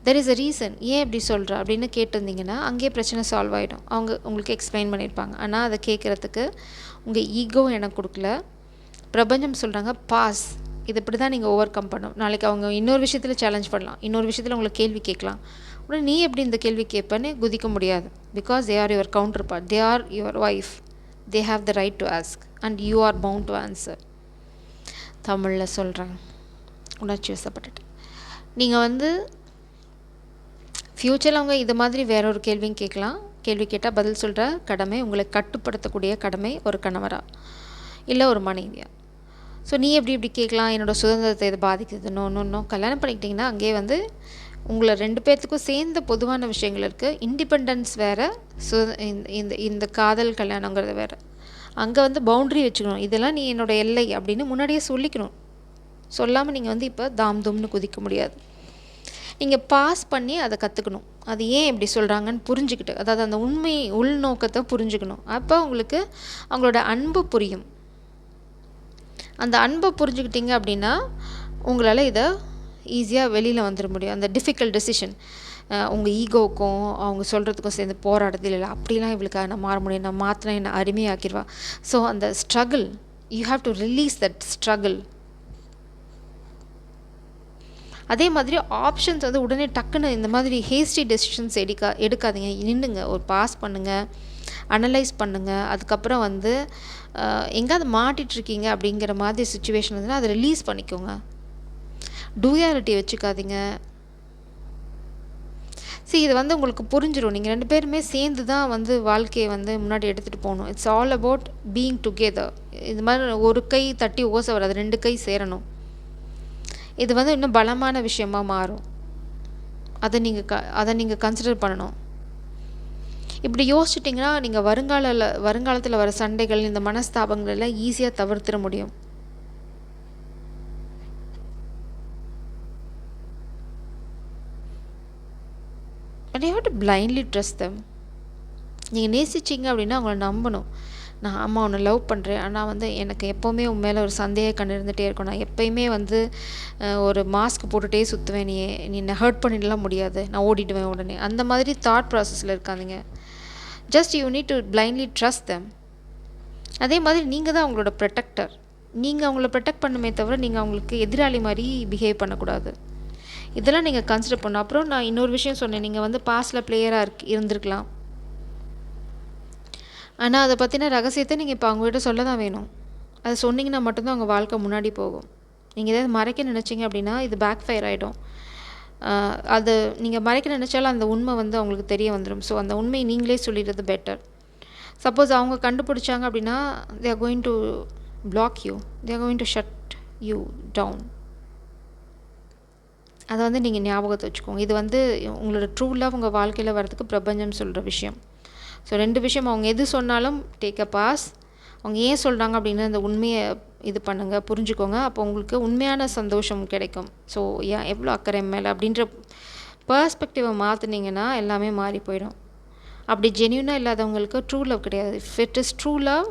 There is a reason. ஏன் இப்படி சொல்கிறா அப்படின்னு கேட்டிருந்தீங்கன்னா அங்கேயே பிரச்சனை சால்வ் ஆகிடும். அவங்க உங்களுக்கு எக்ஸ்பிளைன் பண்ணியிருப்பாங்க. ஆனால் அதை கேட்குறதுக்கு உங்கள் ஈகோ எனக்கு கொடுக்கல. பிரபஞ்சம் சொல்கிறாங்க பாஸ். இது இப்படி தான் நீங்கள் ஓவர் கம் பண்ணணும். நாளைக்கு அவங்க இன்னொரு விஷயத்தில் சேலஞ்ச் பண்ணலாம், இன்னொரு விஷயத்தில் உங்களுக்கு கேள்வி கேட்கலாம். உடனே நீ எப்படி இந்த கேள்வி கேட்பேன்னு குதிக்க முடியாது. Because they are your counterpart, they are your wife, they have the right to ask and you are bound to answer. தமிழில் சொல்கிறேன், உணர்ச்சி வசப்பட்டுட்டு. நீங்கள் வந்து ஃப்யூச்சரில் அவங்க இது மாதிரி வேற ஒரு கேள்வியும் கேட்கலாம். கேள்வி கேட்டால் பதில் சொல்கிற கடமை, உங்களை கட்டுப்படுத்தக்கூடிய கடமை ஒரு கணவராக இல்லை ஒரு மனைவியாக. ஸோ நீ எப்படி கேட்கலாம், என்னோடய சுதந்திரத்தை இது பாதிக்குது. இன்னும் கல்யாணம் பண்ணிக்கிட்டிங்கன்னா அங்கேயே வந்து உங்களை 2 பேர்த்துக்கும் சேர்ந்த பொதுவான விஷயங்கள் இருக்குது. இண்டிபெண்டன்ஸ் வேறு, இந்த காதல் கல்யாணங்கிறது வேறு. அங்கே வந்து பவுண்ட்ரி வச்சுக்கணும். இதெல்லாம் நீ என்னோடய எல்லை அப்படின்னு முன்னாடியே சொல்லிக்கணும். சொல்லாமல் நீங்கள் வந்து இப்போ தாம்தும்னு குதிக்க முடியாது. நீங்கள் பாஸ் பண்ணி அதை கற்றுக்கணும். அது ஏன் இப்படி சொல்கிறாங்கன்னு புரிஞ்சுக்கிட்டு, அதாவது அந்த உண்மை உள்நோக்கத்தை புரிஞ்சுக்கணும். அப்போ உங்களுக்கு அவங்களோட அன்பு புரியும். அந்த அன்பை புரிஞ்சுக்கிட்டீங்க அப்படின்னா உங்களால் இதை ஈஸியாக வெளியில் வந்துட முடியும். அந்த டிஃபிகல்ட் டெசிஷன் உங்கள் ஈகோவுக்கும் அவங்க சொல்கிறதுக்கும் சேர்ந்து போராடுறது இல்லை, அப்படிலாம் இவளுக்காக நான் மாற முடியும், நான் மாற்றினா என்னை அருமையாக்கிடுவா. ஸோ அந்த struggle, you have to release that struggle. அதே மாதிரி ஆப்ஷன்ஸ் வந்து உடனே டக்குன்னு இந்த மாதிரி ஹேஸ்டி டெசிஷன்ஸ் எடுக்காதீங்க. நின்றுங்க, ஒரு பாஸ் பண்ணுங்கள், அனலைஸ் பண்ணுங்கள். அதுக்கப்புறம் வந்து எங்கேயாவது மாட்டிகிட்ருக்கீங்க அப்படிங்கிற மாதிரி சுச்சுவேஷன் இருந்ததுன்னா அதை ரிலீஸ் பண்ணிக்கோங்க. டூயாலிட்டி வச்சுக்காதீங்க. இது வந்து உங்களுக்கு புரிஞ்சிடும். நீங்கள் 2 பேருமே சேர்ந்து தான் வந்து வாழ்க்கையை வந்து முன்னாடி எடுத்துகிட்டு போகணும். It's all about being together. இது மாதிரி ஒரு கை தட்டி ஓசை வராது, 2 கை சேரணும். இது வந்து இன்னும் பலமான விஷயமா மாறும். அதை நீங்கள் கன்சிடர் பண்ணணும். இப்படி யோசிச்சிட்டிங்கன்னா நீங்கள் வருங்காலத்தில் வர சண்டைகள், இந்த மனஸ்தாபங்கள் எல்லாம் ஈஸியாக தவிர்த்திட முடியும். But you have to blindly trust them. நீங்கள் நேசிச்சிங்க அப்படின்னா அவங்கள நம்பணும். நான் ஆமாம் உன்னை லவ் பண்ணுறேன், ஆனால் வந்து எனக்கு எப்போவுமே உன் மேலே ஒரு சந்தேக கண் இருந்துகிட்டே இருக்கும். நான் எப்போயுமே வந்து ஒரு மாஸ்க் போட்டுகிட்டே சுற்றுவேன். நீ என்னை ஹர்ட் பண்ணிடலாம் முடியாது, நான் ஓடிடுவேன் உடனே. அந்த மாதிரி தாட் ப்ராசஸில் இருக்காதீங்க. Just you need to blindly trust them. அதே மாதிரி நீங்கள் தான் அவங்களோட ப்ரொடெக்டர். நீங்கள் அவங்கள ப்ரொடெக்ட் பண்ணுமே தவிர நீங்கள் அவங்களுக்கு எதிராளி மாதிரி பிஹேவ் பண்ணக்கூடாது. இதெல்லாம் நீங்கள் கன்சிடர் பண்ணணும். அப்புறம் நான் இன்னொரு விஷயம் சொன்னேன், நீங்கள் வந்து பாஸ்டில் பிளேயராக இருந்திருக்கலாம், ஆனால் அதை பற்றின ரகசியத்தை நீங்கள் இப்போ அவங்ககிட்ட சொல்ல தான் வேணும். அதை சொன்னீங்கன்னா மட்டும்தான் அவங்க வாழ்க்கை முன்னாடி போகும். நீங்கள் எதாவது மறைக்க நினச்சிங்க அப்படின்னா இது பேக் ஃபயர் ஆகிடும். அது நீங்கள் மறைக்க நினச்சாலும் அந்த உண்மை வந்து அவங்களுக்கு தெரிய வந்துடும். ஸோ அந்த உண்மையை நீங்களே சொல்லிடுறது பெட்டர். சப்போஸ் அவங்க கண்டுபிடிச்சாங்க அப்படின்னா they are going to block you, they are going to shut you down. அதை வந்து நீங்கள் ஞாபகத்தை வச்சுக்கோங்க. இது வந்து உங்களோட ட்ரூ லவ் உங்கள் வாழ்க்கையில் வரதுக்கு பிரபஞ்சம் சொல்கிற விஷயம். ஸோ 2 விஷயம், அவங்க எது சொன்னாலும் டேக் அ பாஸ். அவங்க ஏன் சொல்கிறாங்க அப்படின்னு அந்த உண்மையை இது பண்ணுங்கள், புரிஞ்சுக்கோங்க. அப்போ உங்களுக்கு உண்மையான சந்தோஷம் கிடைக்கும். ஸோ எவ்வளோ அக்கறை மேலே அப்படின்ற பர்ஸ்பெக்டிவை மாற்றினீங்கன்னா எல்லாமே மாறி போயிடும். அப்படி ஜென்யூனாக இல்லாதவங்களுக்கு ட்ரூ லவ் கிடையாது. If it is true love,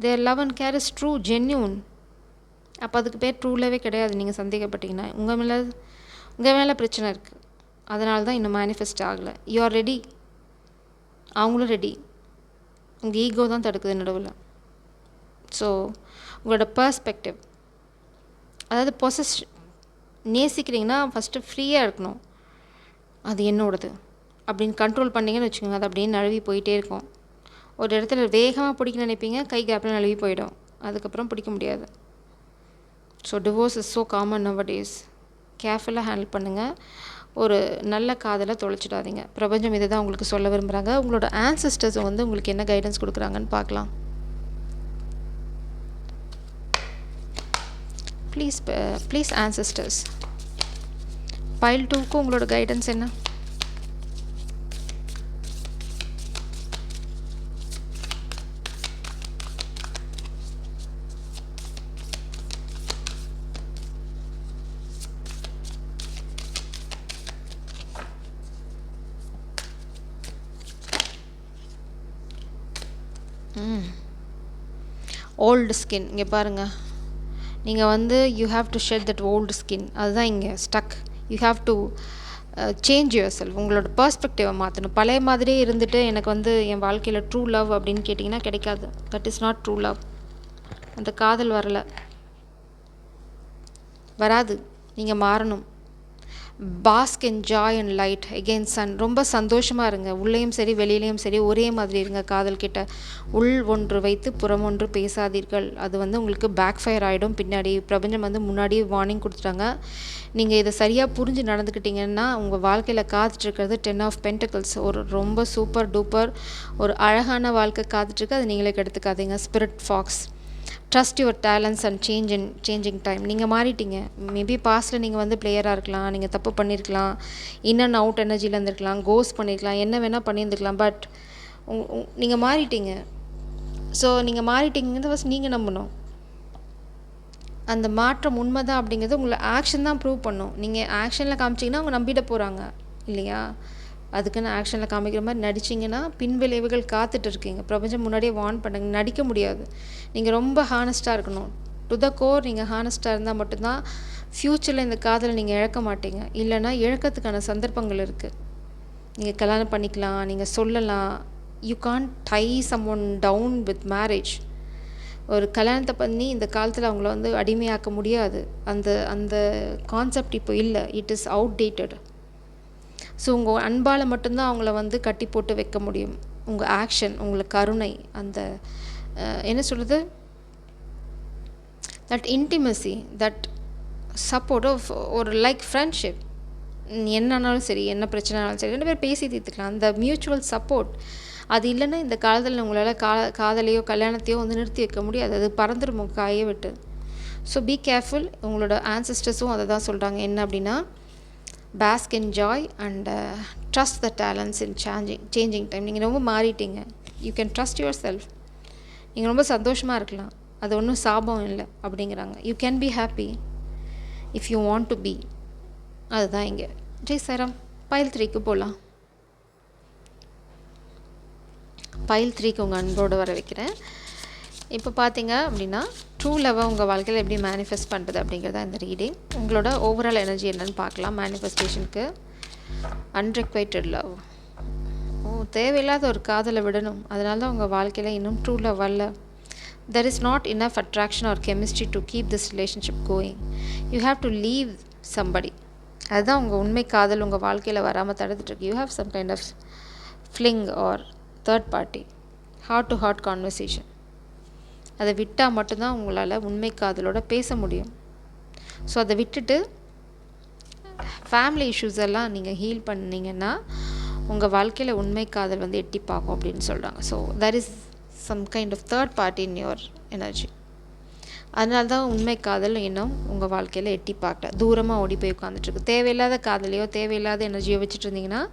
their love and care is true, genuine. அப்போ அதுக்கு பேர் ட்ரூ லவ்வே கிடையாது. நீங்கள் சந்தேகப்பட்டீங்கன்னா உங்கள் மேலே பிரச்சனை இருக்குது. அதனால தான் இன்னும் மேனிஃபெஸ்ட் ஆகலை. யூ ஆர் ரெடி, அவங்களும் ரெடி. உங்கள் ஈகோ தான் தடுக்குது நடுவில். ஸோ உங்களோட பர்ஸ்பெக்டிவ், அதாவது நேசிக்கிறீங்கன்னா ஃபஸ்ட்டு ஃப்ரீயாக இருக்கணும். அது என்னோடது அப்படின்னு கண்ட்ரோல் பண்ணிங்கன்னு வச்சுக்கோங்க, அது அப்படியே நழுவி போயிட்டே இருக்கும். ஒரு இடத்துல வேகமாக பிடிக்க நினைப்பீங்க, கை கேப்பில் நழுவி போயிடும், அதுக்கப்புறம் பிடிக்க முடியாது. So divorce is so common nowadays. கேர்ஃபுல்லாக ஹேண்டில் பண்ணுங்கள். ஒரு நல்ல காதலை தொலைச்சிடாதீங்க. பிரபஞ்சம் இதை தான் உங்களுக்கு சொல்ல விரும்புகிறாங்க. உங்களோட ஆன்செஸ்டர்ஸ் வந்து உங்களுக்கு என்ன கைடன்ஸ் கொடுக்குறாங்கன்னு பார்க்கலாம். ப்ளீஸ் ஆன்செஸ்டர்ஸ், பைல் 2க்கு உங்களோட கைடன்ஸ் என்ன? Old skin. இங்கே பாருங்கள், நீங்கள் வந்து you have to shed that old skin. அதுதான் இங்கே stuck. You have to change yourself. உங்களோட பர்ஸ்பெக்டிவை மாற்றணும். பழைய மாதிரியே இருந்துட்டு எனக்கு வந்து என் வாழ்க்கையில் ட்ரூ லவ் அப்படின்னு கேட்டிங்கன்னா கிடைக்காது. That is not true love. அந்த காதல் வராது. நீங்கள் மாறணும். Bask in joy and light again sun. ரொம்ப சந்தோஷமாக இருங்க. உள்ளேயும் சரி வெளியிலையும் சரி ஒரே மாதிரி இருங்க. காதல் கிட்ட உள் ஒன்று வைத்து புறம் ஒன்று பேசாதீர்கள். அது வந்து உங்களுக்கு பேக் ஃபயர் ஆகிடும் பின்னாடி. பிரபஞ்சம் வந்து முன்னாடியே வார்னிங் கொடுத்துட்டாங்க. நீங்கள் இதை சரியாக புரிஞ்சு நடந்துக்கிட்டிங்கன்னா உங்கள் வாழ்க்கையில் காத்துட்ருக்கிறது 10 ஆஃப் பென்டக்கிள்ஸ். ஒரு ரொம்ப சூப்பர் டூப்பர் ஒரு அழகான வாழ்க்கை காத்துட்ருக்கு. அதை நீங்களே கெடுத்துக்காதீங்க. Spirit fox. Trust your talents and changing time. நீங்கள் மாறிட்டீங்க. மேபி பாஸ்ட்டில் நீங்கள் வந்து பிளேயராக இருக்கலாம், நீங்கள் தப்பு பண்ணியிருக்கலாம், இன் அண்ட் அவுட் எனர்ஜியில் இருந்திருக்கலாம், கோஸ் பண்ணியிருக்கலாம், என்ன வேணால் பண்ணியிருந்துருக்கலாம். பட் நீங்கள் மாறிட்டீங்க. ஸோ நீங்கள் மாறிட்டீங்கிறது ஃபஸ்ட் நீங்கள் நம்பணும். அந்த மாற்றம் உண்மை தான் அப்படிங்கிறது உங்களை ஆக்ஷன் தான் ப்ரூவ் பண்ணும். நீங்கள் ஆக்ஷனில் காமிச்சிங்கன்னா அவங்க நம்பிட போகிறாங்க இல்லையா? அதுக்குன்னு ஆக்ஷனில் காமிக்கிற மாதிரி நடிச்சிங்கன்னா பின்விளைவுகள் காத்துட்டு இருக்கீங்க. பிரபஞ்சம் முன்னாடியே வார்ன் பண்ணுங்க. நடிக்க முடியாது. நீங்கள் ரொம்ப ஹானஸ்ட்டாக இருக்கணும். டு த கோர் நீங்கள் ஹானஸ்ட்டாக இருந்தால் மட்டும்தான் ஃப்யூச்சரில் இந்த காதலை நீங்கள் இழக்க மாட்டீங்க. இல்லைனா இழக்கிறதுக்கான சந்தர்ப்பங்கள் இருக்குது. நீங்கள் கல்யாணம் பண்ணிக்கலாம், நீங்கள் சொல்லலாம். You can't tie someone down with marriage. ஒரு கல்யாணத்தை பண்ணி இந்த காலத்தில் அவங்கள வந்து அடிமையாக்க முடியாது. அந்த அந்த கான்செப்ட் இப்போ இல்லை. It is outdated. ஸோ உங்கள் அன்பால் மட்டும்தான் அவங்கள வந்து கட்டி போட்டு வைக்க முடியும். உங்கள் ஆக்ஷன், உங்களுக்கு கருணை, அந்த என்ன சொல்கிறது, that intimacy, that support of ஒரு லைக் ஃப்ரெண்ட்ஷிப். என்னன்னாலும் சரி, என்ன பிரச்சனைனாலும் சரி, 2 பேர் பேசி தீர்த்துக்கலாம். அந்த மியூச்சுவல் சப்போர்ட் அது இல்லைன்னா இந்த காலத்தில் உங்களால் காதலையோ கல்யாணத்தையோ வந்து நிறுத்தி வைக்க முடியாது. அது பறந்துடும் காயை விட்டு. So be careful. உங்களோட ஆன்சஸ்டர்ஸும் அதை தான் சொல்கிறாங்க. என்ன அப்படின்னா, bask in joy and trust the talents in changing time. நீங்கள் ரொம்ப மாறிட்டீங்க. You can trust yourself. நீங்கள் ரொம்ப சந்தோஷமாக இருக்கலாம், அது ஒன்றும் சாபம் இல்லை அப்படிங்கிறாங்க. You can be happy if you want to be. அதுதான் இங்கே. ஜெய் சாராம். பைல் 3க்கு போகலாம். பைல் 3க்கு உங்கள் அன்போடு வர வைக்கிறேன். இப்போ பார்த்தீங்க அப்படின்னா, ட்ரூ லவ்வை உங்கள் வாழ்க்கையில் எப்படி மேனிஃபெஸ்ட் பண்ணுறது அப்படிங்கிறதா இந்த ரீடிங். உங்களோட ஓவரால் எனர்ஜி என்னென்னு பார்க்கலாம். மேனிஃபெஸ்டேஷனுக்கு அன்ரெக்வைட்டட் லவ். தேவையில்லாத ஒரு காதலை விடணும். அதனால தான் உங்கள் வாழ்க்கையில் இன்னும் ட்ரூ லவ் வரல. There is not enough attraction or chemistry to keep this relationship going. You have to leave somebody. அதுதான் உங்கள் உண்மை காதல் உங்கள் வாழ்க்கையில் வராமல் தடுத்துட்ருக்கு. You have some kind of fling or third party, heart to heart conversation. அதை விட்டால் மட்டும்தான் உங்களால் உண்மை காதலோட பேச முடியும். ஸோ அதை விட்டுட்டு ஃபேமிலி இஷ்யூஸ் எல்லாம் நீங்கள் ஹீல் பண்ணிங்கன்னா உங்கள் வாழ்க்கையில் உண்மை காதல் வந்து எட்டி பார்க்கும் அப்படின்னு சொல்கிறாங்க. So that is some kind of third party in your energy. அதனால தான் உண்மை காதல் இன்னும் உங்கள் வாழ்க்கையில் எட்டி பார்க்கல, தூரமாக ஓடி போய் உட்காந்துட்ருக்கு. தேவையில்லாத காதலையோ தேவையில்லாத எனர்ஜியோ வச்சுட்டு இருந்தீங்கன்னா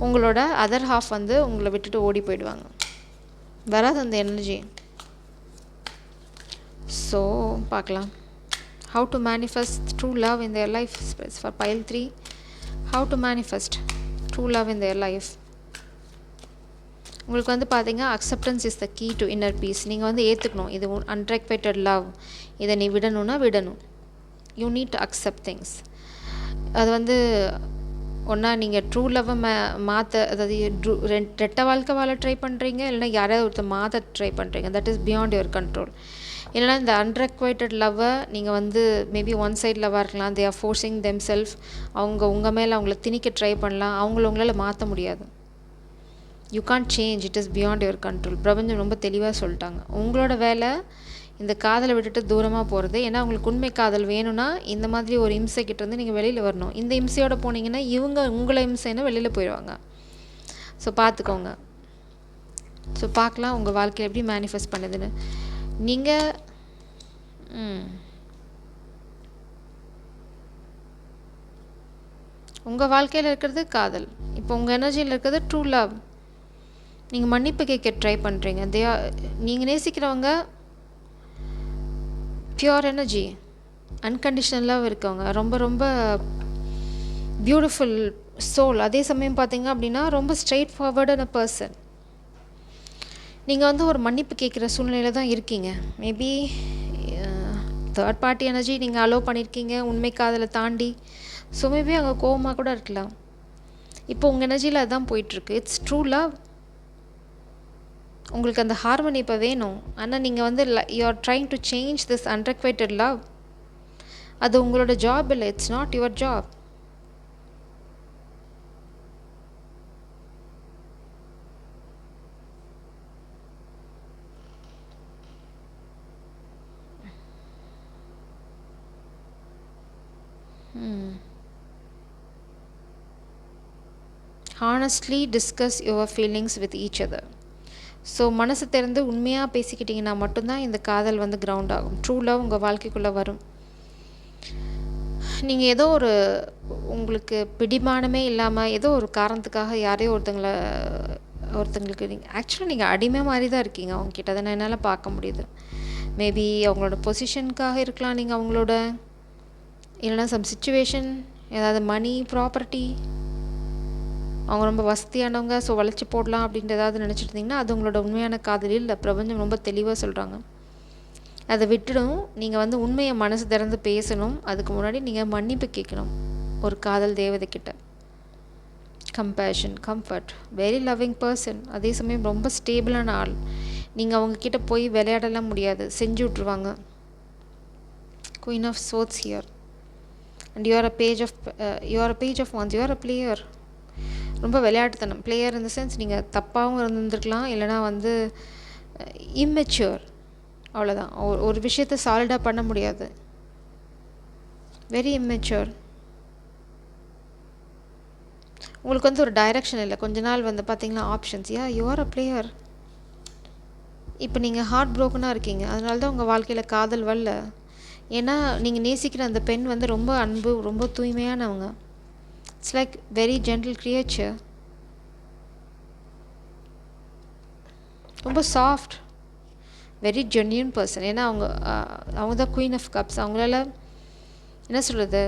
உங்களோட அதர் ஹாஃப் வந்து உங்களை விட்டுட்டு ஓடி போயிடுவாங்க. வராது அந்த எனர்ஜி. ஸோ பார்க்கலாம். How to manifest true love in their life for pile 3. How to manifest true love in their life. உங்களுக்கு வந்து பார்த்தீங்க, acceptance is the key to inner peace. நீங்கள் வந்து ஏற்றுக்கணும், இது அன்ரெக்வைட்டட் லவ், இதை நீ விடணும்னா விடணும். You need to accept things. அது வந்து ஒன்றா நீங்கள் ட்ரூ லவ்வை மாற்ற, அதாவது ரெட்டை வாழ்க்கை வாழ ட்ரை பண்ணுறீங்க, இல்லைனா யாராவது ஒருத்தர் மாற்ற ட்ரை பண்ணுறீங்க. That is beyond your control. இல்லைனா இந்த அன்ரெக்வைட்டட் லவ்வை நீங்கள் வந்து மேபி ஒன் சைட் லவ்வாக இருக்கலாம். They are forcing them self. உங்கள் மேலே அவங்கள திணிக்க ட்ரை பண்ணலாம். உங்களால் மாற்ற முடியாது. You can't change, it is beyond your control. பிரபஞ்சம் ரொம்ப தெளிவாக சொல்லிட்டாங்க. உங்களோட வேலை இந்த காதலை விட்டுட்டு தூரமாக போகிறது. ஏன்னா உங்களுக்கு உண்மை காதல் வேணும்னா இந்த மாதிரி ஒரு இம்சைக்கிட்டேருந்து நீங்கள் வெளியில் வரணும். இந்த இம்சையோடு போனீங்கன்னா உங்களை இம்சைன்னா வெளியில் போயிடுவாங்க. ஸோ பார்த்துக்கோங்க. ஸோ பார்க்கலாம் உங்கள் வாழ்க்கையில் எப்படி மேனிஃபெஸ்ட் பண்ணுதுன்னு. நீங்கள் உங்கள் வாழ்க்கையில் இருக்கிறது காதல். இப்போ உங்கள் எனர்ஜியில் இருக்கிறது ட்ரூ லவ். நீங்கள் மன்னிப்பு கேட்க ட்ரை பண்ணுறீங்க. நீங்கள் நேசிக்கிறவங்க பியூர் எனர்ஜி, அன்கண்டிஷனல் லவ் இருக்கவங்க, ரொம்ப ரொம்ப பியூட்டிஃபுல் சோல். அதே சமயம் பார்த்தீங்க அப்படின்னா ரொம்ப ஸ்ட்ரெயிட் ஃபார்வர்டான பர்சன். நீங்கள் வந்து ஒரு மன்னிப்பு கேட்குற சூழ்நிலையில் தான் இருக்கீங்க. மேபி தேர்ட் பார்ட்டி எனர்ஜி நீங்கள் அலோவ் பண்ணியிருக்கீங்க உண்மை காதலை தாண்டி. ஸோ மேபி அங்கே கோவமாக கூட இருக்கலாம். இப்போ உங்கள் எனர்ஜியில் அதுதான் போயிட்டுருக்கு. It's true love. உங்களுக்கு அந்த ஹார்மனி இப்போ வேணும். ஆனால் நீங்கள் வந்து you are trying to change this unrequited love. அது உங்களோட ஜாப் இல்லை. It's not your job. Honestly discuss your feelings with each other. So மனசு திறந்து உண்மையாக பேசிக்கிட்டிங்கன்னா மட்டும்தான் இந்த காதல் வந்து கிரவுண்ட் ஆகும். ட்ரூ லவ் உங்கள் வாழ்க்கைக்குள்ளே வரும். நீங்கள் ஏதோ ஒரு உங்களுக்கு பிடிமானமே இல்லாமல் ஏதோ ஒரு காரணத்துக்காக யாரையோ ஒருத்தங்களுக்கு நீங்கள் அடிமை மாதிரி தான் இருக்கீங்க அவங்கக்கிட்ட. அதை நான் என்னால் பார்க்க முடியுது. மேபி அவங்களோட பொசிஷனுக்காக இருக்கலாம் நீங்கள் அவங்களோட, இல்லைனா சம் சிச்சுவேஷன், ஏதாவது மணி, ப்ராப்பர்ட்டி, அவங்க ரொம்ப வசதியானவங்க, ஸோ வளைச்சி போடலாம் அப்படின்ட்டு ஏதாவது நினச்சிட்டு இருந்தீங்கன்னா அது உங்களோட உண்மையான காதலில் இல்லை. பிரபஞ்சம் ரொம்ப தெளிவாக சொல்கிறாங்க. அதை விட்டுடும். நீங்கள் வந்து உண்மையை மனசு திறந்து பேசணும். அதுக்கு முன்னாடி நீங்கள் மன்னிப்பு கேட்கணும் ஒரு காதல் தேவதைக்கிட்ட. Compassion, comfort, very loving person. அதே சமயம் ரொம்ப ஸ்டேபிளான ஆள். நீங்கள் அவங்கக்கிட்ட போய் விளையாடலாம் முடியாது, செஞ்சு விட்ருவாங்க. Queen of swords here. And you are a page of wands. You are a player. ரொம்ப விளையாட்டுத்தனம். பிளேயர் இந்த சென்ஸ் நீங்கள் தப்பாகவும் இருந்திருக்கலாம், இல்லைனா வந்து இம்மெச்சூர். அவ்வளோதான். ஒரு விஷயத்தை சாலிடாக பண்ண முடியாது. Very immature. உங்களுக்கு வந்து ஒரு டைரக்ஷன் இல்லை. கொஞ்ச நாள் வந்து பார்த்தீங்கன்னா options. You are a player. இப்போ நீங்கள் ஹார்ட் ப்ரோக்கனாக இருக்கீங்க. அதனால தான் உங்கள் வாழ்க்கையில் காதல் வரல. ஏன்னா நீங்கள் நேசிக்கிற அந்த பெண் வந்து ரொம்ப அன்பு, ரொம்ப தூய்மையானவங்க. It's like very gentle creature, ரொம்ப சாஃப்ட், வெரி ஜென்யூன் பர்சன். ஏன்னா அவங்க தான் குயின் ஆஃப் கப்ஸ். அவங்களால என்ன சொல்கிறது,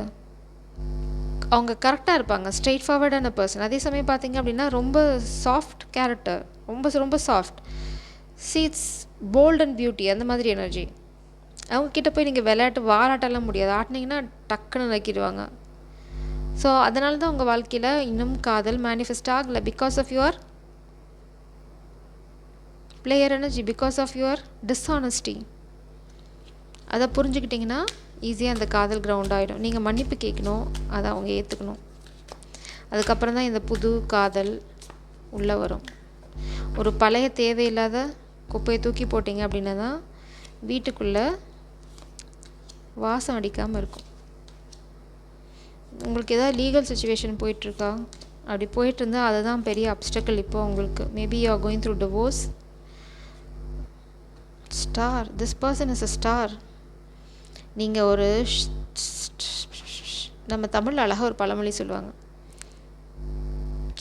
அவங்க கரெக்டாக இருப்பாங்க, ஸ்ட்ரெயிட் ஃபார்வர்டான பர்சன். அதே சமயம் பார்த்தீங்க அப்படின்னா ரொம்ப சாஃப்ட் கேரக்டர், ரொம்ப ரொம்ப soft. It's bold and beauty, அந்த மாதிரி எனர்ஜி. அவங்கக்கிட்ட போய் நீங்கள் வாலாட்டெல்லாம் முடியாது, ஆட்டினீங்கன்னா டக்குன்னு நக்கிடுவாங்க. ஸோ அதனால தான் உங்கள் வாழ்க்கையில் இன்னும் காதல் மேனிஃபெஸ்ட் ஆகலை. Because of your player energy, because of your dishonesty. அதை புரிஞ்சுக்கிட்டிங்கன்னா ஈஸியாக அந்த காதல் கிரவுண்ட் ஆகிடும். நீங்கள் மன்னிப்பு கேட்கணும், அதை அவங்க ஏற்றுக்கணும். அதுக்கப்புறம் தான் இந்த புது காதல் உள்ளே வரும். ஒரு பழைய தேவையில்லாத குப்பையை தூக்கி போட்டிங்க அப்படின்னா தான் வீட்டுக்குள்ளே வாசம் அடிக்காமல் இருக்கும். உங்களுக்கு ஏதாவது லீகல் சுச்சுவேஷன் போயிட்டுருக்கா? அப்படி போயிட்டு இருந்தால் அதுதான் பெரிய அப்டக்கிள் இப்போ உங்களுக்கு. Maybe you are going through divorce. Star, this person is a star. நீங்கள் ஒரு நம்ம தமிழில் அழகாக ஒரு பழமொழி சொல்லுவாங்க,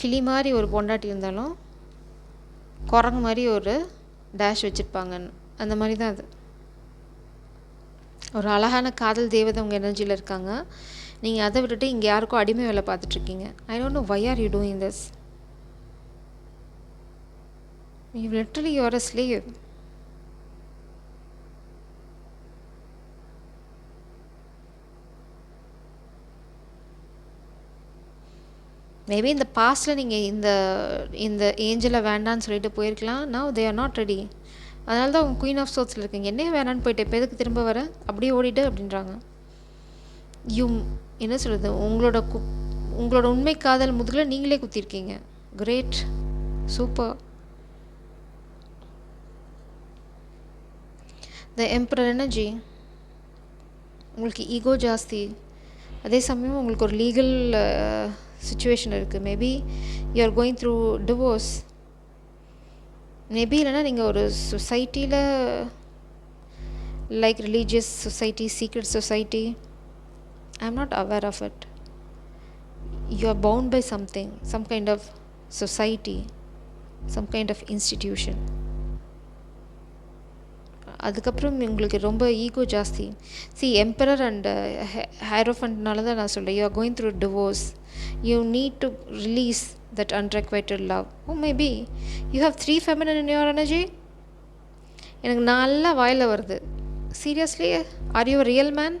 கிளி மாதிரி ஒரு பொண்டாட்டி இருந்தாலும் குரங்கு மாதிரி ஒரு டேஷ் வச்சுருப்பாங்கன்னு. அந்த மாதிரி தான் அது. ஒரு அழகான காதல் தேவதை உங்கள் எனர்ஜியில் இருக்காங்க. நீங்கள் அதை விட்டுட்டு இங்கே யாருக்கும் அடிமை வேலை பார்த்துட்ருக்கீங்க. I don't know why are you doing this. You literally you are a slave. Maybe இந்த பாஸ்ட்டில் நீங்கள் இந்த ஏஞ்சலை வேண்டான்னு சொல்லிட்டு போயிருக்கலாம். Now they are not ready. அதனால தான் அவங்க குயின் ஆஃப் சோர்ட்ஸில் இருக்கீங்க. என்ன வேணான்னு போயிட்டு இப்போ எதுக்கு திரும்ப வர, அப்படியே ஓடிட்டு அப்படின்றாங்க. என்ன சொல்கிறது, உங்களோட உண்மை காதல் முதுகில் நீங்களே குத்திருக்கீங்க. Great, super. The emperor energy. உங்களுக்கு ஈகோ ஜாஸ்தி. அதே சமயம் உங்களுக்கு ஒரு லீகல் சுச்சுவேஷன் இருக்குது. Maybe you are going through divorce. Maybe இல்லைனா நீங்கள் ஒரு சொசைட்டியில், like religious society, secret society, I am not aware of it. You are bound by something, some kind of society, some kind of institution. அதுக்கப்புறம் உங்களுக்கு ரொம்ப ego ஜாஸ்தி. Emperor and ஹைரோஃபண்ட்னால தான் நான் சொல்கிறேன், you are going through divorce. You need to release that unrequited love. Oh, maybe you have 3 feminine in your energy. எனக்கு நல்லா வாயில் வருது. Seriously, are you real man?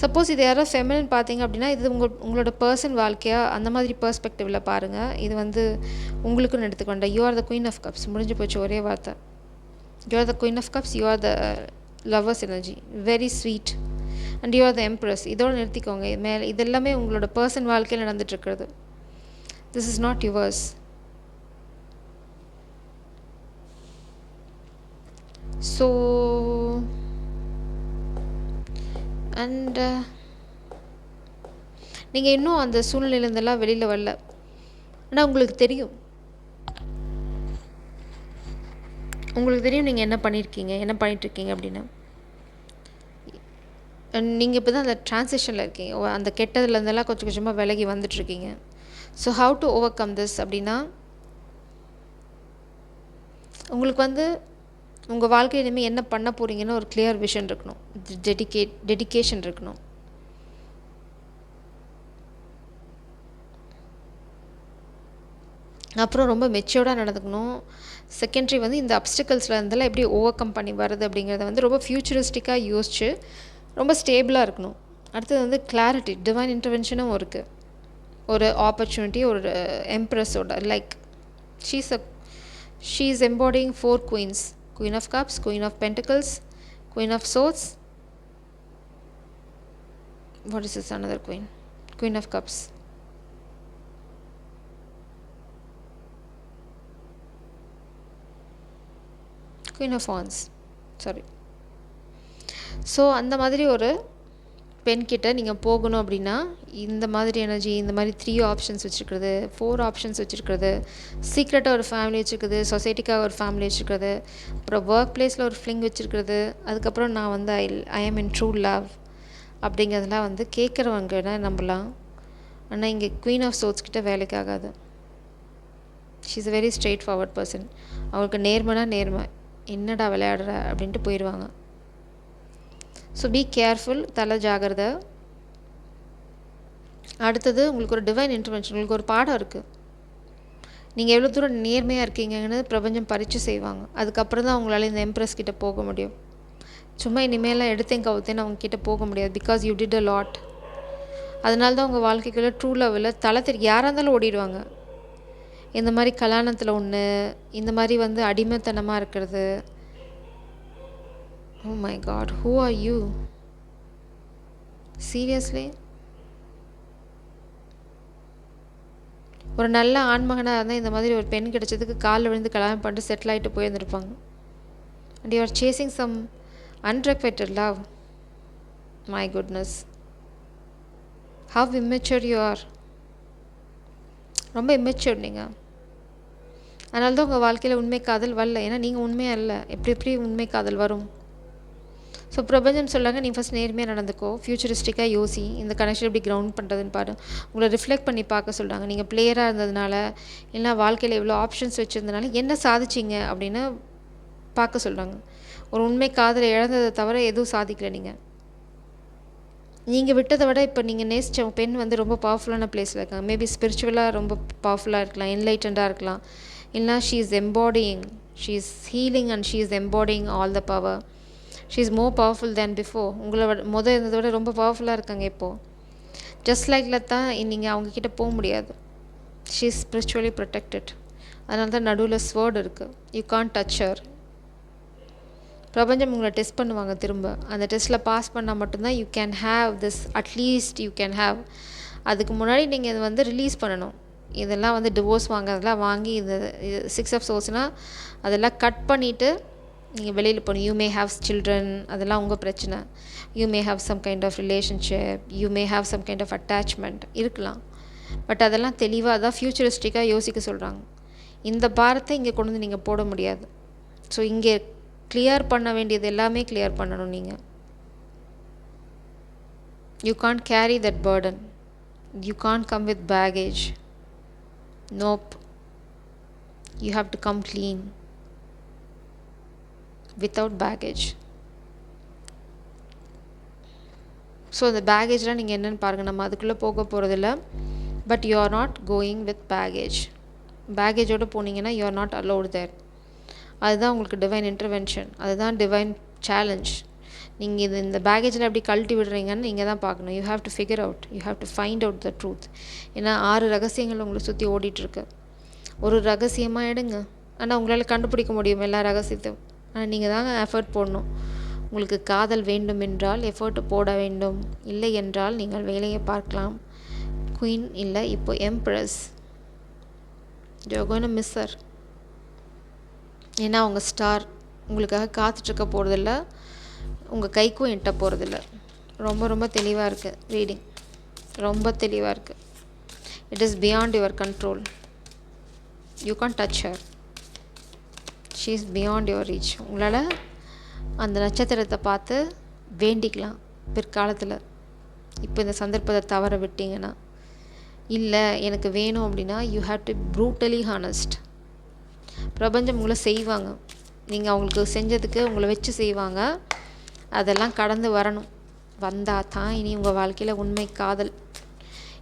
Suppose இது யாராவது ஃபெமினின் பார்த்தீங்க அப்படின்னா, இது உங்களோட பர்சன் வாழ்க்கையாக அந்த மாதிரி பெர்ஸ்பெக்டிவில் பாருங்கள். இது உங்களுக்குன்னு எடுத்துக்க வேண்டாம். You are the queen of cups. முடிஞ்சு போச்சு, ஒரே வார்த்தை. You are the queen of cups, you are the lovers energy, very sweet, and you are the empress. இதோடு நிறுத்திக்கோங்க. மேலே இதெல்லாமே உங்களோட பர்சன் வாழ்க்கையில் நடந்துட்டுருக்கிறது. This is not yours. So and நீங்கள் இன்னும் அந்த சூழ்நிலையிலேருந்தெல்லாம் வெளியில் வரல. ஆனால் உங்களுக்கு தெரியும் நீங்கள் என்ன பண்ணியிருக்கீங்க, என்ன பண்ணிகிட்ருக்கீங்க அப்படின்னு. நீங்கள் இப்போ தான் அந்த ட்ரான்சிஷனில் இருக்கீங்க. அந்த கெட்டதுலேருந்தெல்லாம் கொஞ்சம் கொஞ்சமாக விலகி வந்துட்டுருக்கீங்க. So how to overcome this அப்படின்னா, உங்களுக்கு உங்கள் வாழ்க்கை இனிமேல் என்ன பண்ண போகிறீங்கன்னு ஒரு கிளியர் விஷன் இருக்கணும், டெடிகேஷன் இருக்கணும். அப்புறம் ரொம்ப மெச்சூர்டாக நடந்துக்கணும். செகண்டரி இந்த அப்டிக்கல்ஸில் இருந்தெல்லாம் எப்படி ஓவர் கம் பண்ணி வர்றது அப்படிங்கிறத ரொம்ப ஃப்யூச்சரிஸ்டிக்காக யோசிச்சு ரொம்ப ஸ்டேபிளாக இருக்கணும். அடுத்தது கிளாரிட்டி, டிவைன் இன்டர்வென்ஷனும் இருக்குது. ஒரு ஆப்பர்ச்சுனிட்டி, ஒரு எம்ப்ரஸோட like she is embodying 4 queens, Queen of Cups, Queen of Pentacles, Queen of Swords. What is this another queen? Queen of Cups. Queen of Wands. Sorry. So அந்த மாதிரி ஒரு பெண்கிட்ட நீங்கள் போகணும் அப்படின்னா இந்த மாதிரி எனர்ஜி, இந்த மாதிரி 3 ஆப்ஷன்ஸ் வச்சுருக்கிறது, 4 ஆப்ஷன்ஸ் வச்சுருக்கிறது, சீக்ரெட்டாக ஒரு ஃபேமிலி வச்சுருக்குது, சொசைட்டிக்காக ஒரு ஃபேமிலி வச்சுருக்கிறது, அப்புறம் ஒர்க் பிளேஸில் ஒரு ஃப்ளிங் வச்சுருக்கிறது, அதுக்கப்புறம் நான் வந்து ஐ ஆம் இன் ட்ரூ லவ் அப்படிங்கிறதெல்லாம் வந்து கேட்குறவங்க நம்பலாம். ஆனால் இங்கே குவீன் ஆஃப் சோர்ட்ஸ் கிட்ட வேலைக்கு ஆகாது. She is a very straight forward person. அவங்களுக்கு நேர்மைனா நேர்மை, என்னடா விளையாடுற அப்படின்ட்டு போயிடுவாங்க. ஸோ பி கேர்ஃபுல், தலை ஜாகிரதை. அடுத்தது உங்களுக்கு ஒரு டிவைன் இன்டர்வென்ஷன், உங்களுக்கு ஒரு பாடம் இருக்குது. நீங்கள் எவ்வளோ தூரம் நேர்மையாக இருக்கீங்கன்னு பிரபஞ்சம் பரீட்சை செய்வாங்க. அதுக்கப்புறம் தான் அவங்களால இந்த எம்ப்ரஸ் கிட்டே போக முடியும். சும்மா இனிமேலாம் எடுத்தேன் கவுத்தேன்னு அவங்க கிட்டே போக முடியாது. Because you did a lot. அதனால தான் உங்கள் வாழ்க்கைக்குள்ளே ட்ரூ லெவலில் தலை யாராக இருந்தாலும் ஓடிடுவாங்க. இந்த மாதிரி கல்யாணத்தில் ஒன்று, இந்த மாதிரி வந்து அடிமைத்தனமாக இருக்கிறது. Oh my God, who are you? Seriously? ஒரு நல்ல ஆண்மகனாக இருந்தால் இந்த மாதிரி ஒரு பெண் கிடைச்சதுக்கு காலில் விழுந்து கல்யாணம் பண்ணிட்டு செட்டில் ஆகிட்டு போயிருந்துருப்பாங்க. And you are chasing some unrequited love. My goodness. How immature you are. ரொம்ப immature நீங்கள். அதனால தான் உங்கள் வாழ்க்கையில் உண்மை காதல் வரல. ஏன்னா நீங்கள் உண்மையாக இல்லை. எப்படி உண்மை காதல் வரும்? ஸோ பிரபஞ்சம் சொல்கிறாங்க, நீ ஃபஸ்ட் நேர்மையாக நடந்துக்கோ, ஃப்யூச்சரிஸ்டிக்காக யோசி, இந்த கனெக்ஷன் எப்படி கிரவுண்ட் பண்ணுறதுன்னு பாரு. உங்களை ரிஃப்ளெக்ட் பண்ணி பார்க்க சொல்கிறாங்க. நீங்கள் பிளேயராக இருந்ததுனால, இல்லைனா வாழ்க்கையில் எவ்வளோ ஆப்ஷன்ஸ் வச்சுருந்தனால என்ன சாதிச்சிங்க அப்படின்னு பார்க்க சொல்கிறாங்க. ஒரு உண்மை காதலை இழந்ததை தவிர எதுவும் சாதிக்கலை. நீங்கள் விட்டதை விட இப்போ நீங்கள் நேசித்த பெண் வந்து ரொம்ப பவர்ஃபுல்லான பிளேஸில் இருக்காங்க. மேபி ஸ்பிரிச்சுவலாக ரொம்ப பவர்ஃபுல்லாக இருக்கலாம், என்லைட்டண்டாக இருக்கலாம். இல்லைனா she is embodying, she is healing and she is embodying all the power. She is more powerful than before. உங்களை இருந்ததை விட ரொம்ப பவர்ஃபுல்லாக இருக்காங்க இப்போது. ஜஸ்ட் லைக்கில் தான் நீங்கள் அவங்கக்கிட்ட போக முடியாது. She is spiritually protected. அதனால தான் நடுவில் ஸ்வேர்டு இருக்குது. You can't touch her. பிரபஞ்சம் உங்களை டெஸ்ட் பண்ணுவாங்க திரும்ப. அந்த டெஸ்ட்டில் பாஸ் பண்ணால் மட்டும்தான் you can have this, at least you can have. அதுக்கு முன்னாடி நீங்கள் இதை வந்து ரிலீஸ் பண்ணணும். இதெல்லாம் வந்து டிவோர்ஸ் வாங்குறதெல்லாம் வாங்கி இந்த 6 ஆஃப் சோர்ஸ்னால் அதெல்லாம் கட் பண்ணிவிட்டு நீங்கள் வெளியில் போகணும். யூ மே ஹாவ் சில்ட்ரன், அதெல்லாம் உங்கள் பிரச்சனை. You may have some kind of relationship, you may have some kind of attachment இருக்கலாம். பட் அதெல்லாம் தெளிவாக தான் ஃப்யூச்சரிஸ்டிக்காக யோசிக்க சொல்கிறாங்க. இந்த பாரத்தை இங்கே கொண்டு வந்து நீங்கள் போட முடியாது. ஸோ இங்கே கிளியர் பண்ண வேண்டியது எல்லாமே கிளியர் பண்ணணும். நீங்கள் you can't carry that burden. You can't come with baggage. Nope. You have to come clean without baggage. ஸோ அந்த பேகேஜ்லாம் நீங்கள் என்னென்னு பாருங்கள். நம்ம அதுக்குள்ளே போக போகிறதில்ல. But you are not going with baggage. பேகேஜோடு போனீங்கன்னா you are not allowed there. அதுதான் உங்களுக்கு டிவைன் இன்டர்வென்ஷன், அதுதான் டிவைன் சேலஞ்ச். நீங்கள் இந்த பேகேஜில் எப்படி கழட்டி விடுறீங்கன்னு நீங்கள் தான் பார்க்கணும். You have to figure out, you have to find out the truth. ஏன்னா 6 ரகசியங்கள் உங்களை சுற்றி ஓடிட்டுருக்கு. ஒரு ரகசியமாக எடுங்க. ஆனால் உங்களால் கண்டுபிடிக்க முடியும் எல்லா ரகசியத்தையும். ஆனால் நீங்கள் தாங்க எஃபர்ட் போடணும். உங்களுக்கு காதல் வேண்டும் என்றால் எஃபர்ட் போட வேண்டும். இல்லை என்றால் நீங்கள் வேலையை பார்க்கலாம். குயின் இல்லை, இப்போ embrace. You are going to miss her. ஏன்னா அவங்க ஸ்டார் உங்களுக்காக காத்துட்ருக்க போகிறதில்ல, உங்கள் கைக்கும் எட்ட போகிறதில்ல. ரொம்ப ரொம்ப தெளிவாக இருக்குது ரீடிங், ரொம்ப தெளிவாக இருக்குது. It is beyond your control. You can't touch her. She is beyond your reach. உங்களால் அந்த நட்சத்திரத்தை பார்த்து வேண்டிக்கலாம் பிற்காலத்தில். இப்போ இந்த சந்தர்ப்பத்தை தவற விட்டீங்கன்னா, இல்லை எனக்கு வேணும் அப்படின்னா you have to brutally honest. பிரபஞ்சம் உங்களை செய்வாங்க. நீங்கள் அவங்களுக்கு செஞ்சதுக்கு உங்களை வச்சு செய்வாங்க. அதெல்லாம் கடந்து வரணும். வந்தால் தான் இனி உங்கள் வாழ்க்கையில் உண்மை காதல்.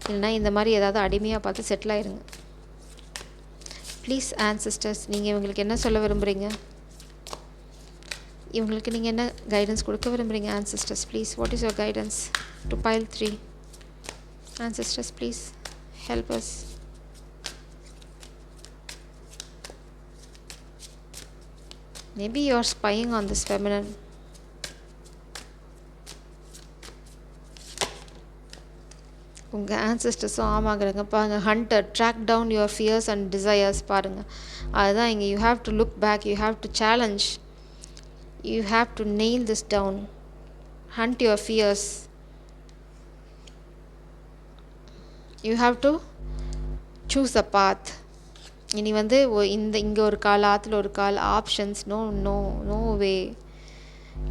இல்லைனா இந்த மாதிரி ஏதாவது அடிமையாக பார்த்து செட்டில் ஆயிருங்க. ப்ளீஸ் ஆன்சிஸ்டர்ஸ், நீங்கள் இவங்களுக்கு என்ன சொல்ல விரும்புகிறீங்க? இவங்களுக்கு நீங்கள் என்ன கைடன்ஸ் கொடுக்க விரும்புகிறீங்க? Ancestors please, what is your guidance to pile 3? Ancestors please help us. Maybe you are spying on this feminine. உங்கள் ஆன்சஸ்டர்ஸும் ஆமாங்கிறாங்க பாருங்கள். Hunter, track down your fears and desires பாருங்கள். அதுதான் இங்கே. You have to look back, you have to challenge, you have to nail this down. Hunt your fears. You have to choose a path. இனி வந்து இங்கே ஒரு கால் ஆற்றுல ஒரு கால் options, no no no way,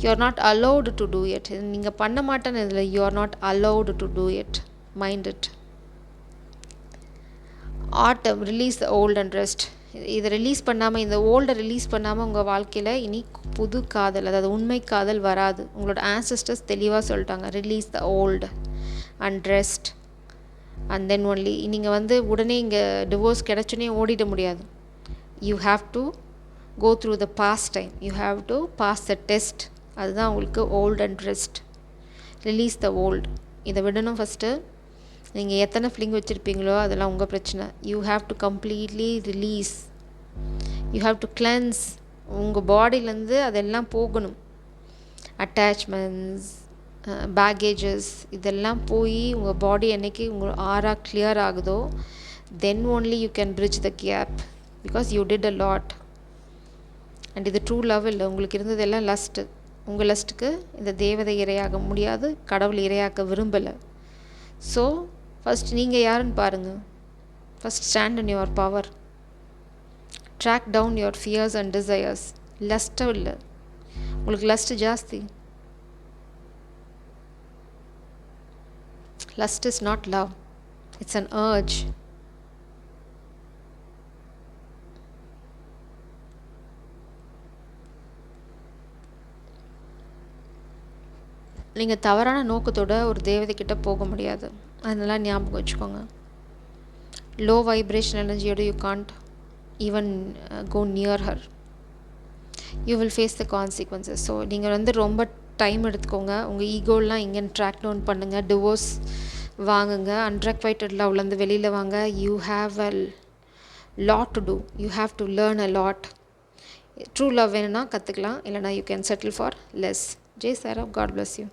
you are not allowed to do it. நீங்கள் பண்ண மாட்டேன்னு இதில், you are not allowed to do it, mind it. ஆட்டம், release the old and rest. இதை ரிலீஸ் பண்ணாமல், இந்த ஓல்டை ரிலீஸ் பண்ணாமல் உங்கள் வாழ்க்கையில் இனி புது காதல், அதாவது உண்மை காதல் வராது. உங்களோட ஆன்சஸ்டர்ஸ் தெளிவாக சொல்லிட்டாங்க, release the old and rest and then only. நீங்கள் வந்து உடனே இங்கே டிவோர்ஸ் கிடச்சோன்னே ஓடிட முடியாது. You have to go through the pass time, you have to pass the test. அதுதான் உங்களுக்கு old and rest. Release the old. இதை விடணும் ஃபஸ்ட்டு. நீங்கள் எத்தனை ஃபிலிங் வச்சுருப்பீங்களோ அதெல்லாம் உங்கள் பிரச்சனை. You have to completely release, you have to cleanse. உங்கள் பாடியிலேருந்து அதெல்லாம் போகணும். அட்டாச்மெண்ட்ஸ், பேகேஜஸ், இதெல்லாம் போய் உங்கள் பாடி என்றைக்கு உங்கள் ஆறா கிளியர் ஆகுதோ, then only you can bridge the gap, because you did a lot. And இது ட்ரூ லவ் இல்லை. உங்களுக்கு இருந்தது எல்லாம் லஸ்ட்டு. உங்கள் லஸ்ட்டுக்கு இந்த தேவதை இரையாக முடியாது, கடவுள் இரையாக்க விரும்பலை. ஸோ ஃபஸ்ட் நீங்கள் யாருன்னு பாருங்கள். First stand in your power. Track down your fears and desires. லஸ்ட்டும் இல்லை, உங்களுக்கு லஸ்ட்டு ஜாஸ்தி. Lust is not love, it's an urge. நீங்கள் தவறான நோக்கத்தோட ஒரு தேவதைக்கிட்ட போக முடியாது. அதெல்லாம் ஞாபகம் வச்சுக்கோங்க. லோ வைப்ரேஷன் எனர்ஜியோட you can't even go near her. You will face the consequences. So நீங்கள் வந்து ரொம்ப டைம் எடுத்துக்கோங்க. உங்கள் ஈகோலாம் இங்கேன்னு ட்ராக் டவுன் பண்ணுங்கள். டிவோர்ஸ் வாங்குங்க. அன்ரெக்வைட்டட் லவ்லேருந்து வெளியில் வாங்க. You have a lot to do. You have to learn a lot. True love வேணும்னா கற்றுக்கலாம், இல்லைனா you can settle for less. Jai சாரா, காட் பிளஸ் யூ.